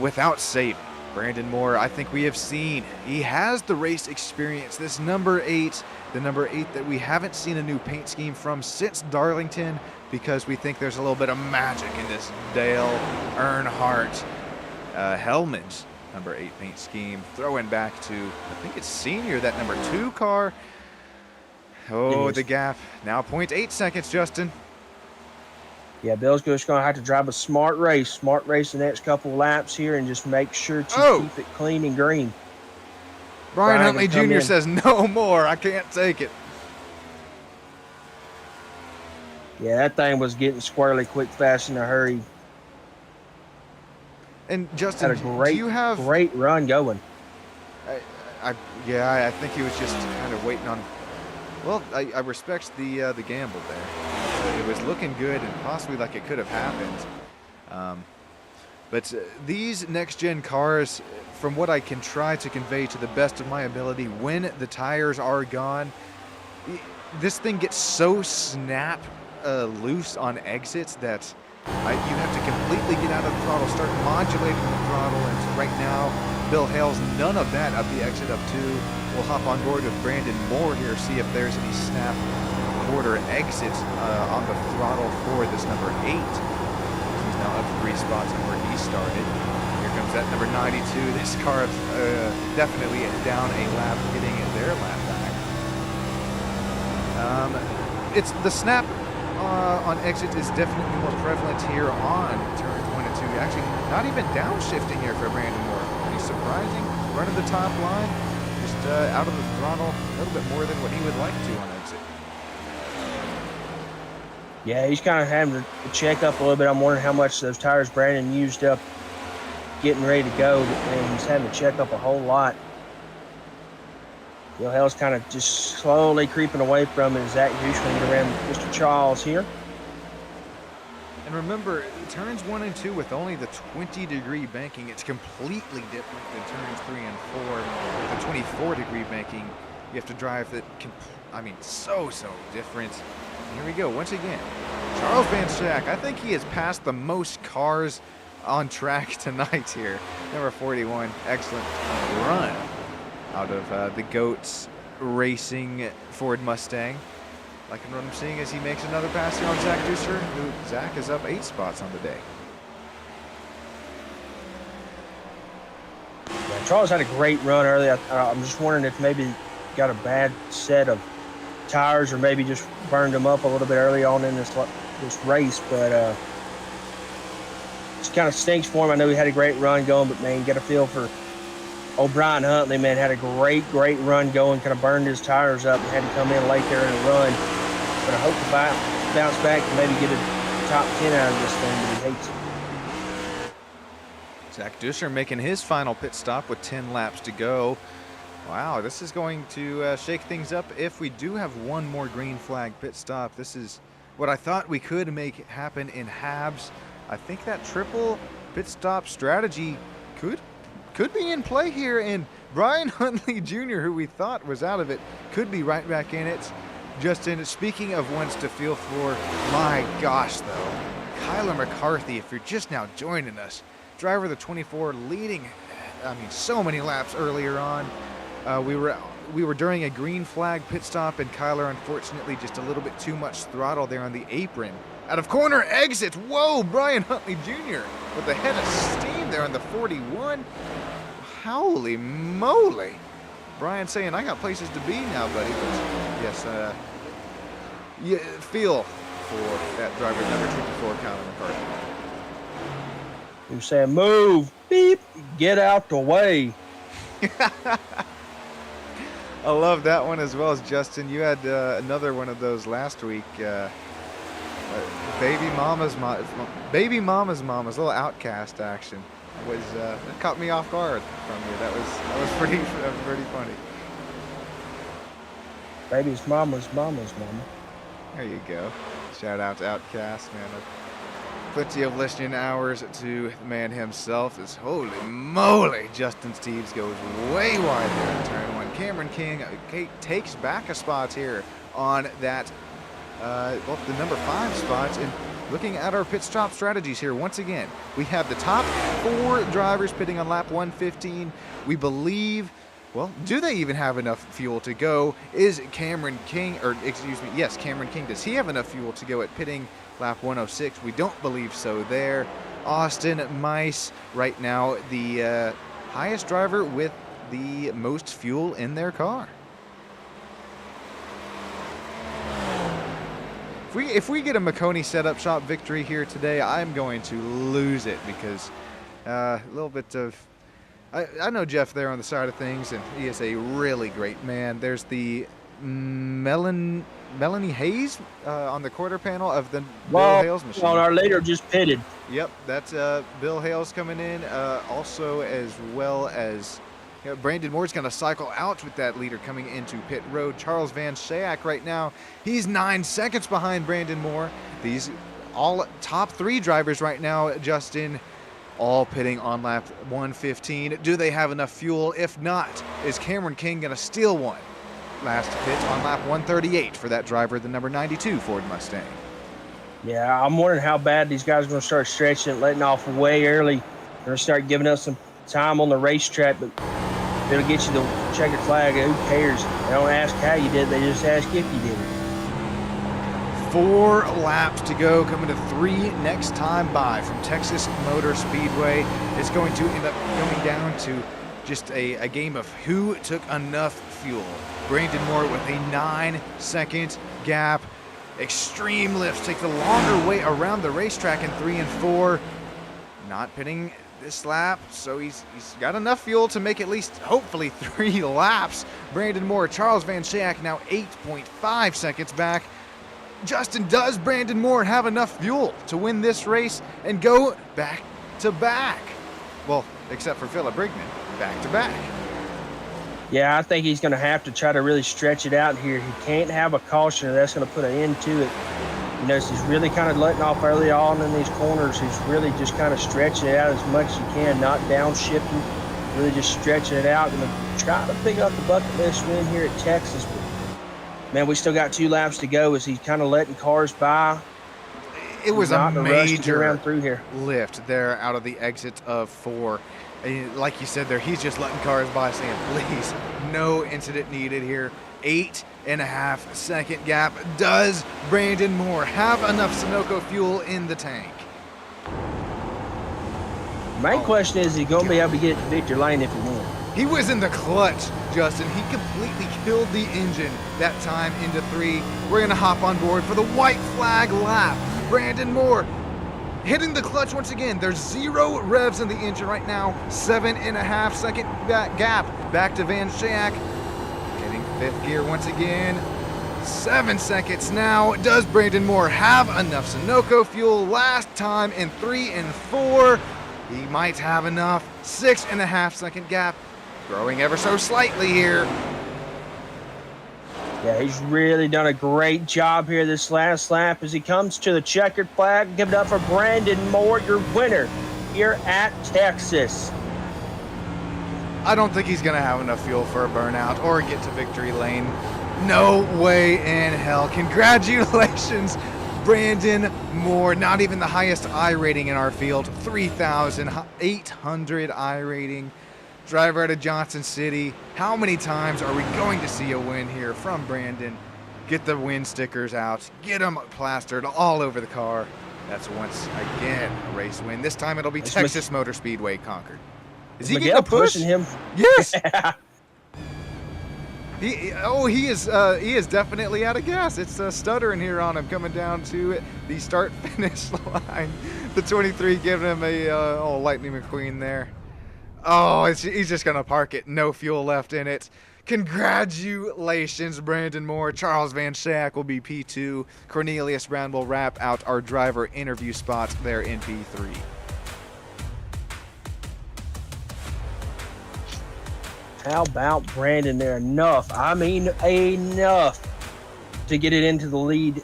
without saving. Brandon Moore, I think we have seen, he has the race experience. This number 8, the number 8 that we haven't seen a new paint scheme from since Darlington, because we think there's a little bit of magic in this Dale Earnhardt Hellman's number 8 paint scheme. Throwing back to, I think it's Senior, that number 2 car. Oh, the gap. Now 0.8 seconds, Justin. Yeah, Bill's just going to have to drive a smart race the next couple of laps here, and just make sure to keep it clean and green. Brian Huntley Jr. says, no more. I can't take it. Yeah, that thing was getting squirrely quick, fast, in a hurry. And Justin, had a great, do you have great run going? I think he was just kind of waiting on. Well, I respect the gamble there. It was looking good and possibly like it could have happened. But these next-gen cars, from what I can try to convey to the best of my ability, when the tires are gone, this thing gets so loose on exits that you have to completely get out of the throttle, start modulating the throttle, and right now, Bill Hales, none of that at the exit of 2. We'll hop on board with Brandon Moore here, see if there's any snap quarter exits on the throttle for this number 8. He's now up 3 spots from where he started. Here comes that number 92. This car definitely down a lap, getting their lap back. It's the snap on exits is definitely more prevalent here on turns 1 and 2. Actually, not even downshifting here for Brandon Moore. Pretty surprising. Running the top line, just out of the throttle a little bit more than what he would like to on exit. Yeah, he's kind of having to check up a little bit. I'm wondering how much those tires Brandon used up getting ready to go. And he's having to check up a whole lot. Bill Hale's kind of just slowly creeping away from it as Zach Dushman get around Mr. Charles here. And remember, turns 1 and 2 with only the 20-degree banking, it's completely different than turns 3 and 4 with the 24-degree banking. You have to drive that, so different. And here we go, once again. Charles Van Schack, I think he has passed the most cars on track tonight here. Number 41, excellent run out of the GOAT's Racing Ford Mustang. Liking what I'm seeing as he makes another pass here on Zach Dusser, who Zach is up 8 spots on the day. Yeah, Charles had a great run earlier. I'm just wondering if maybe got a bad set of tires or maybe just burned them up a little bit early on in this race, but it kind of stinks for him. I know he had a great run going, but man, you got a feel for O'Brien Huntley, man, had a great run going, kind of burned his tires up and had to come in late there in a run. But I hope to bounce back and maybe get a top 10 out of this thing, but he hates it. Zach Dusser making his final pit stop with 10 laps to go. Wow, this is going to shake things up if we do have one more green flag pit stop. This is what I thought we could make happen in Habs. I think that triple pit stop strategy could be in play here, and Brian Huntley Jr., who we thought was out of it, could be right back in it. Justin, speaking of ones to feel for, my gosh, though, Kyler McCarthy, if you're just now joining us, driver of the 24, leading, so many laps earlier on. We were during a green flag pit stop, and Kyler, unfortunately, just a little bit too much throttle there on the apron. Out of corner exit, whoa, Brian Huntley Jr. with a head of steam there on the 41. Holy moly. Brian saying, I got places to be now, buddy. But yes, you feel for that driver, number 24, Kyler McCarthy. He was saying, move, beep, get out the way. I love that one as well as Justin. You had another one of those last week. Baby mama's mama's little outcast action was that caught me off guard from you. That was pretty funny. Baby's mama's mama. There you go. Shout out to Outcast, man. Plenty of listening hours to the man himself. Is holy moly, Justin Steves goes way wide there in turn 1. Cameron King takes back a spot here on that the number 5 spots. And looking at our pit stop strategies here, once again, we have the top 4 drivers pitting on lap 115. We believe, well, do they even have enough fuel to go? Is Cameron King, yes, Cameron King, does he have enough fuel to go at pitting lap 106? We don't believe so there. Austin Mice, right now, the highest driver with the most fuel in their car. If we get a Makoni setup shop victory here today, I'm going to lose it because a little bit of... I know Jeff there on the side of things, and he is a really great man. There's the Melanie Hayes on the quarter panel of the Bill Hales machine. Well, our leader just pitted. Yep, that's Bill Hales coming in, also as well as... Brandon Moore's going to cycle out with that leader coming into pit road. Charles Van Schaak right now, he's 9 seconds behind Brandon Moore. These all top 3 drivers right now, Justin, all pitting on lap 115. Do they have enough fuel? If not, is Cameron King going to steal one? Last pit on lap 138 for that driver, the number 92 Ford Mustang. Yeah, I'm wondering how bad these guys are going to start stretching it, letting off way early. They're going to start giving us some time on the racetrack, but it'll get you the checkered flag. Who cares? They don't ask how you did, they just ask if you did it. 4 laps to go, coming to 3 next time by from Texas Motor Speedway. It's going to end up going down to just a game of who took enough fuel. Brandon Moore with a 9-second gap. Extreme lifts take the longer way around the racetrack in 3 and 4. Not pitting this lap, so he's got enough fuel to make at least, hopefully, 3 laps. Brandon Moore, Charles Van Schaik now 8.5 seconds back. Justin, does Brandon Moore have enough fuel to win this race and go back to back? Well, except for Philip Brigman, back to back. Yeah, I think he's going to have to try to really stretch it out here. He can't have a caution, or that's going to put an end to it. You know, so he's really kind of letting off early on in these corners. He's really just kind of stretching it out as much as he can, not downshifting, really just stretching it out. Going to try to pick up the bucket list win here at Texas. But, man, we still got 2 laps to go as he's kind of letting cars by. It was a major around through here. lift there out of the exit of 4. And like you said there, he's just letting cars by, saying, please, no incident needed here. 8.5 second gap. Does Brandon Moore have enough Sunoco fuel in the tank? Main question is he going to be able to get it to victory lane if he wins? He was in the clutch, Justin. He completely killed the engine that time into 3. We're going to hop on board for the white flag lap. Brandon Moore hitting the clutch once again. There's 0 revs in the engine right now. 7.5 second gap. Back to Van Schaik. Hitting 5th gear once again. 7 seconds now. Does Brandon Moore have enough Sunoco fuel? Last time in 3 and 4. He might have enough. 6.5 second gap. Growing ever so slightly here. Yeah, he's really done a great job here this last lap as he comes to the checkered flag. Give it up for Brandon Moore, your winner here at Texas. I don't think he's going to have enough fuel for a burnout or get to victory lane. No way in hell. Congratulations, Brandon Moore. Not even the highest I rating in our field. 3,800 I rating. Driver out of Johnson City. How many times are we going to see a win here from Brandon? Get the win stickers out. Get them plastered all over the car. That's once again a race win. This time it'll be Texas Motor Speedway Concord. Is he getting a push? Pushing him? Yes. He is definitely out of gas. It's stuttering here on him coming down to the start-finish line. The 23 giving him a Lightning McQueen there. Oh, he's just going to park it. No fuel left in it. Congratulations, Brandon Moore. Charles Van Schaik will be P2. Cornelius Brown will wrap out our driver interview spots there in P3. How about Brandon there? Enough. I mean, enough to get it into the lead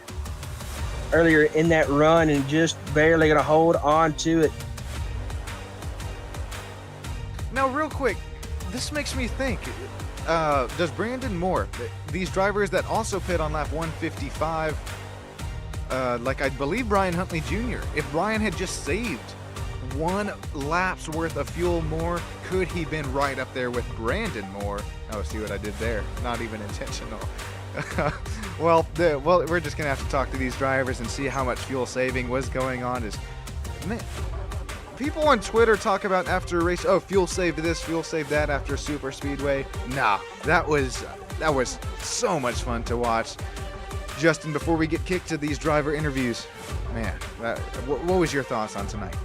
earlier in that run and just barely going to hold on to it. Now, real quick, this makes me think, does Brandon Moore, these drivers that also pit on lap 155, like I believe Brian Huntley Jr., if Brian had just saved 1 lap's worth of fuel more, could he been right up there with Brandon Moore? Oh, see what I did there? Not even intentional. Well, we're just going to have to talk to these drivers and see how much fuel saving was going on. Man, people on Twitter talk about after a race, oh, fuel saved this, fuel saved that after a super speedway. Nah, that was so much fun to watch. Justin, before we get kicked to these driver interviews, man, what was your thoughts on tonight?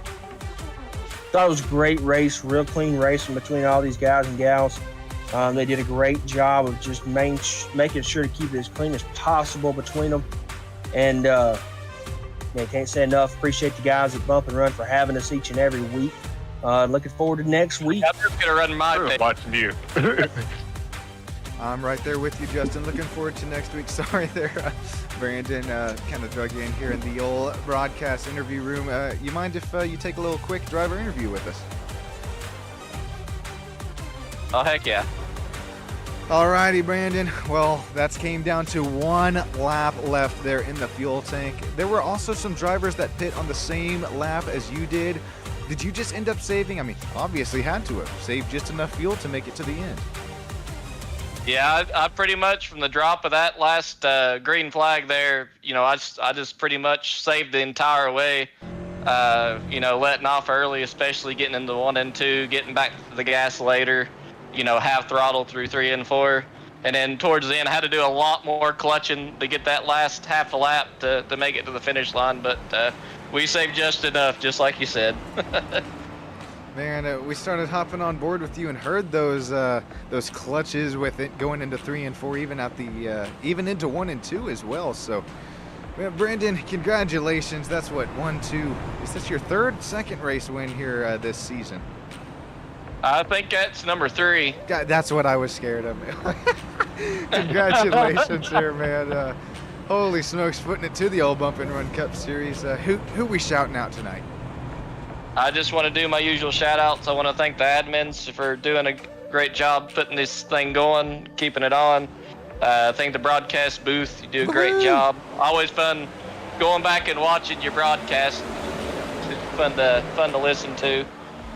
Thought it was a great race, real clean racing between all these guys and gals. They did a great job of just making sure to keep it as clean as possible between them. And can't say enough. Appreciate the guys at Bump and Run for having us each and every week. Looking forward to next week. I'm just gonna run my page. Watching you. I'm right there with you, Justin. Looking forward to next week. Sorry there, Brandon. Kind of drug you in here in the old broadcast interview room. You mind if you take a little quick driver interview with us? Oh, heck yeah. Alrighty, Brandon. Well, that came down to 1 lap left there in the fuel tank. There were also some drivers that pit on the same lap as you did. Did you just end up saving? I mean, obviously had to have saved just enough fuel to make it to the end. Yeah, I pretty much from the drop of that last green flag there, I just pretty much saved the entire way. Letting off early, especially getting into 1 and 2, getting back to the gas later. Half throttle through 3 and 4. And then towards the end, I had to do a lot more clutching to get that last half a lap to make it to the finish line. But we saved just enough, just like you said. Man, we started hopping on board with you and heard those clutches with it going into 3 and 4, even at the even into 1 and 2 as well. So, well, Brandon, congratulations. That's what 1, 2. Is this your second race win here this season? I think that's number 3. God, that's what I was scared of. Congratulations here, man. Holy smokes, putting it to the old Bump and Run Cup Series. Who we shouting out tonight? I just want to do my usual shout outs. I want to thank the admins for doing a great job putting this thing going, keeping it on. I think the broadcast booth, you do a great job. Always fun going back and watching your broadcast. It's fun to listen to.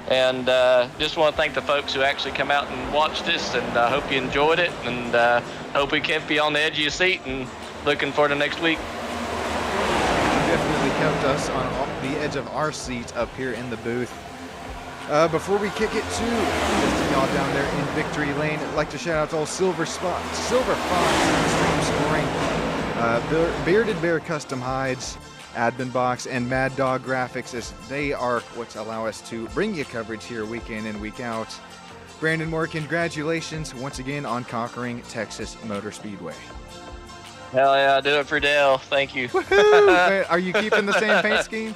And just want to thank the folks who actually come out and watched this, and I hope you enjoyed it, and hope we kept you on the edge of your seat and looking forward to next week. Definitely kept us on the edge of our seat up here in the booth. Before we kick it to y'all down there in Victory Lane, I'd like to shout out to all Silver Fox Stream Scoring, Bearded Bear Custom Hides, Admin Box, and Mad Dog Graphics, as they are what allow us to bring you coverage here week in and week out. Brandon Moore, congratulations once again on conquering Texas Motor Speedway. Hell yeah, do it for Dale. Thank you. Man, are you keeping the same paint scheme?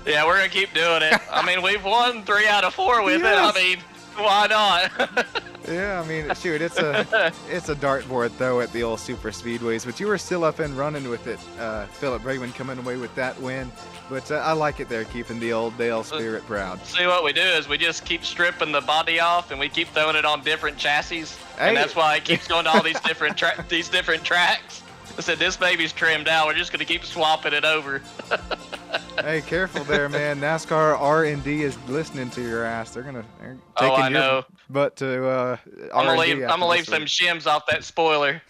Yeah, we're going to keep doing it. I mean, we've won 3 out of 4 with it. I mean, why not? Yeah, I mean, shoot, it's a dartboard though at the old super speedways, but you were still up and running with it. Philip Bregman coming away with that win, but I like it there, keeping the old Dale spirit proud. See, what we do is we just keep stripping the body off, and we keep throwing it on different chassis, Hey. and that's why it keeps going to all these different tracks. I said, this baby's trimmed out. We're just going to keep swapping it over. Hey, careful there, man. NASCAR R&D is listening to your ass. They're taking I know. your butt to I'm R&D. gonna leave some shims off that spoiler.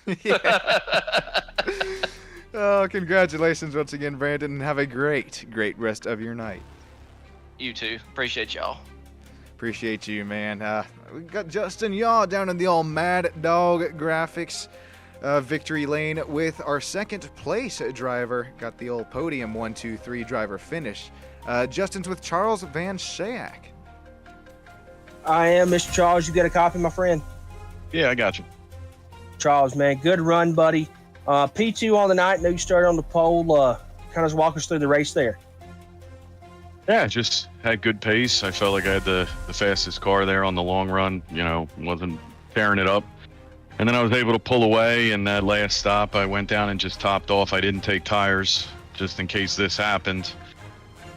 Oh, congratulations once again, Brandon, and have a great rest of your night. You too. Appreciate y'all. Appreciate you, man. We got Justin Yaw down in the old Mad Dog Graphics Victory Lane with our second place driver. Got the old podium 1, 2, 3 driver finish. Justin's with Charles Van Schaak. I am Mr. Charles. You got a copy, my friend? Yeah, I got you. Charles, man, good run, buddy. P2 on the night. Know you started on the pole. Kind of walk us through the race there. Yeah, just had good pace. I felt like I had the fastest car there on the long run. You know, wasn't tearing it up. And then I was able to pull away, and that last stop, I went down and just topped off. I didn't take tires just in case this happened,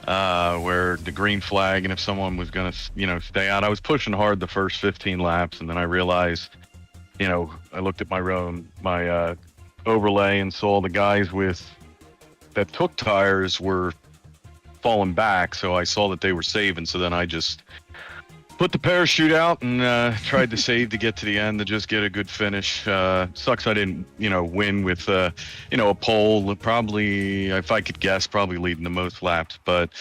where the green flag, and if someone was going to, stay out. I was pushing hard the first 15 laps, and then I realized, I looked at my overlay and saw the guys that took tires were falling back, so I saw that they were saving. So then I just put the parachute out and tried to save to get to the end to just get a good finish. Sucks I didn't, win with, a pole. Probably, if I could guess, probably leading the most laps. But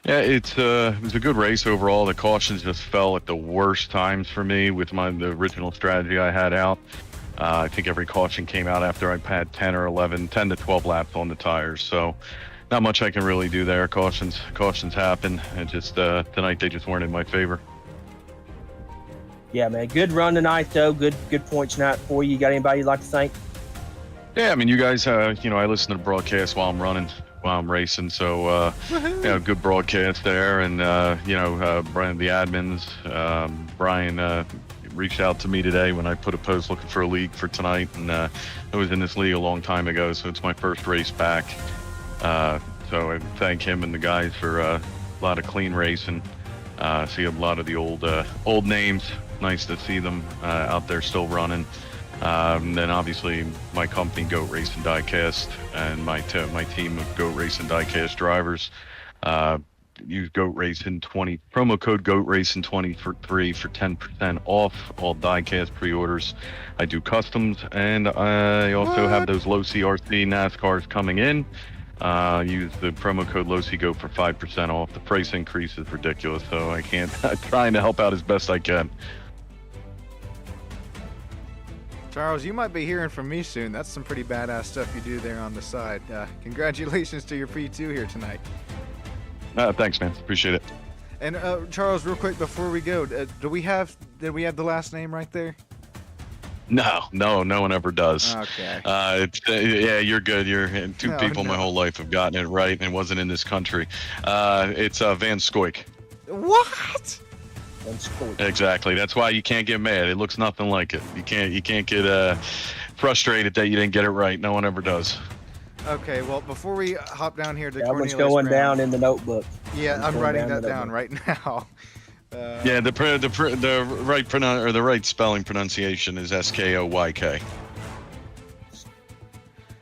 yeah, it was a good race overall. The cautions just fell at the worst times for me with the original strategy I had out. I think every caution came out after I had 10 to 12 laps on the tires. So not much I can really do there. Cautions happen. And just tonight they just weren't in my favor. Yeah, man, good run tonight, though. Good points night for you. You got anybody you'd like to thank? Yeah, I mean, you guys, I listen to the broadcast while I'm running, while I'm racing. So, good broadcast there. And, Brian, the admins, Brian reached out to me today when I put a post looking for a league for tonight. And I was in this league a long time ago, so it's my first race back. So I thank him and the guys for a lot of clean racing. See a lot of the old names. Nice to see them out there still running. Then obviously my company, Goat Racing Diecast, and my team of Goat Racing Diecast drivers. Use Goat Racing 20 promo code Goat Racing 23 for 10% off all diecast pre-orders. I do customs, and I also have those low CRC NASCARs coming in. Use the promo code LOWCGO for 5% off. The price increase is ridiculous, so I can't. I'm trying to help out as best I can. Charles, you might be hearing from me soon. That's some pretty badass stuff you do there on the side. Congratulations to your P2 here tonight. Thanks, man. Appreciate it. And Charles, real quick before we go, did we have the last name right there? No one ever does. Okay. Yeah, you're good. Two people No. my whole life have gotten it right, and it wasn't in this country. It's Van Scoik. What? That's cool. Exactly. That's why you can't get mad. It looks nothing like it. You can't get frustrated that you didn't get it right. No one ever does. Okay, well, before we hop down here to That one's Cornelius going Brown, down in the notebook. Yeah, I'm going writing down that the down right now. Yeah, the right spelling pronunciation is Skoyk.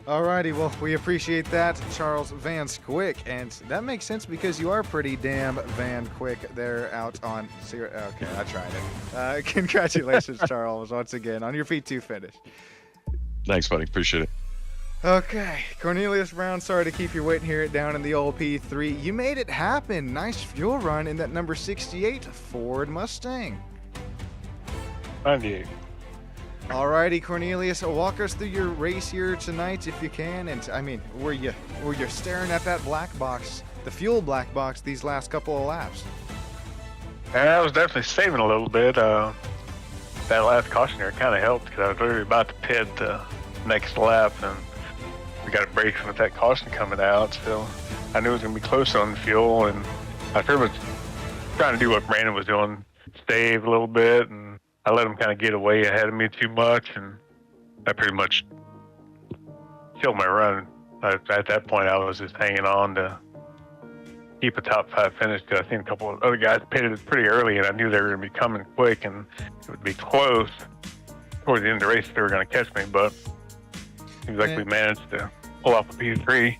Alrighty, well, we appreciate that, Charles Van Squick, and that makes sense because you are pretty damn Van Quick there out on. Okay, I tried it. Congratulations, Charles, once again on your P2 finish. Thanks, buddy. Appreciate it. Okay, Cornelius Brown, sorry to keep you waiting here down in the old P3. You made it happen. Nice fuel run in that number 68 Ford Mustang. 98. Alrighty, Cornelius, walk us through your race here tonight if you can. And I mean, were you staring at that black box, the fuel black box, these last couple of laps? And I was definitely saving a little bit. That last caution there kind of helped because I was literally about to pit the next lap, and we got a break with that caution coming out. So I knew it was going to be close on the fuel, and I pretty much trying to do what Brandon was doing, save a little bit, and I let him kind of get away ahead of me too much, and I pretty much killed my run. At that point, I was just hanging on to keep a top 5 finish because I seen a couple of other guys pitted pretty early, and I knew they were going to be coming quick, and it would be close. Towards the end of the race, they were going to catch me, but seems like we managed to pull off a P3.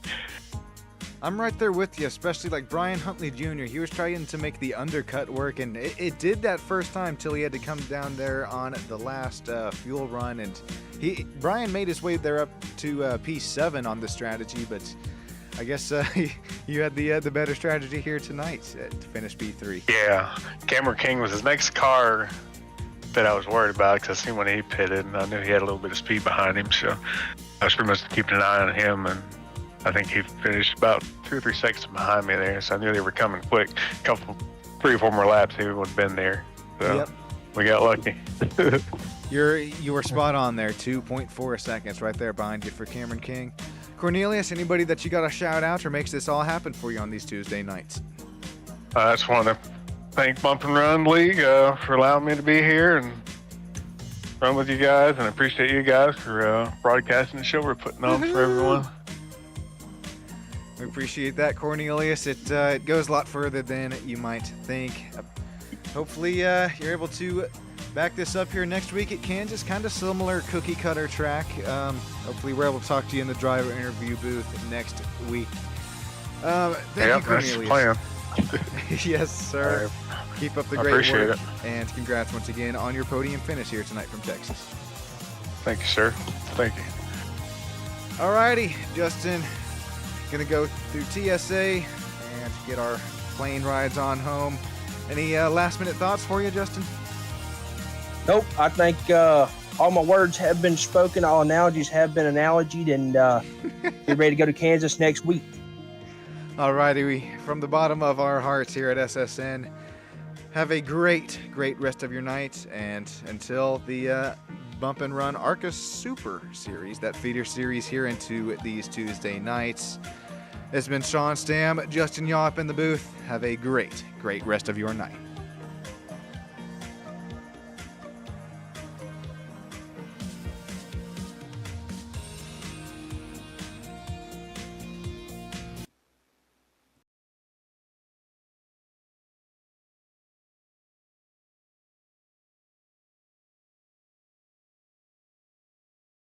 I'm right there with you, especially like Brian Huntley Jr. He was trying to make the undercut work, and it did that first time till he had to come down there on the last fuel run, and Brian made his way there up to P7 on the strategy, but I guess you had the better strategy here tonight to finish P3. Yeah, Cameron King was his next car that I was worried about because I seen when he pitted, and I knew he had a little bit of speed behind him, so I was pretty much keeping an eye on him, and I think he finished about 2 or 3 seconds behind me there, so I knew they were coming quick. 3 or 4 more laps, he would have been there. So Yep. we got lucky. You were spot on there, 2.4 seconds right there behind you for Cameron King. Cornelius, anybody that you got to shout out or makes this all happen for you on these Tuesday nights? I just want to thank Bump and Run League for allowing me to be here and run with you guys, and I appreciate you guys for broadcasting the show we're putting on for everyone. We appreciate that, Cornelius. It goes a lot further than you might think. Hopefully, you're able to back this up here next week at Kansas. Kind of similar cookie cutter track. Hopefully, we're able to talk to you in the driver interview booth next week. Thank you, That's the Cornelius. plan. Yes, sir. Keep up the I great appreciate work. it. And congrats once again on your podium finish here tonight from Texas. Thank you, sir. Thank you. Alrighty, Justin. Gonna go through TSA and get our plane rides on home. Any last minute thoughts for you, Justin? Nope. I think all my words have been spoken. All analogies have been analogied, and we're ready to go to Kansas next week. Alrighty, from the bottom of our hearts here at SSN, have a great rest of your night. And until the Bump and Run ARCA Super Series, that feeder series here into these Tuesday nights, it's been Sean Stam, Justin Yaw up in the booth. Have a great rest of your night.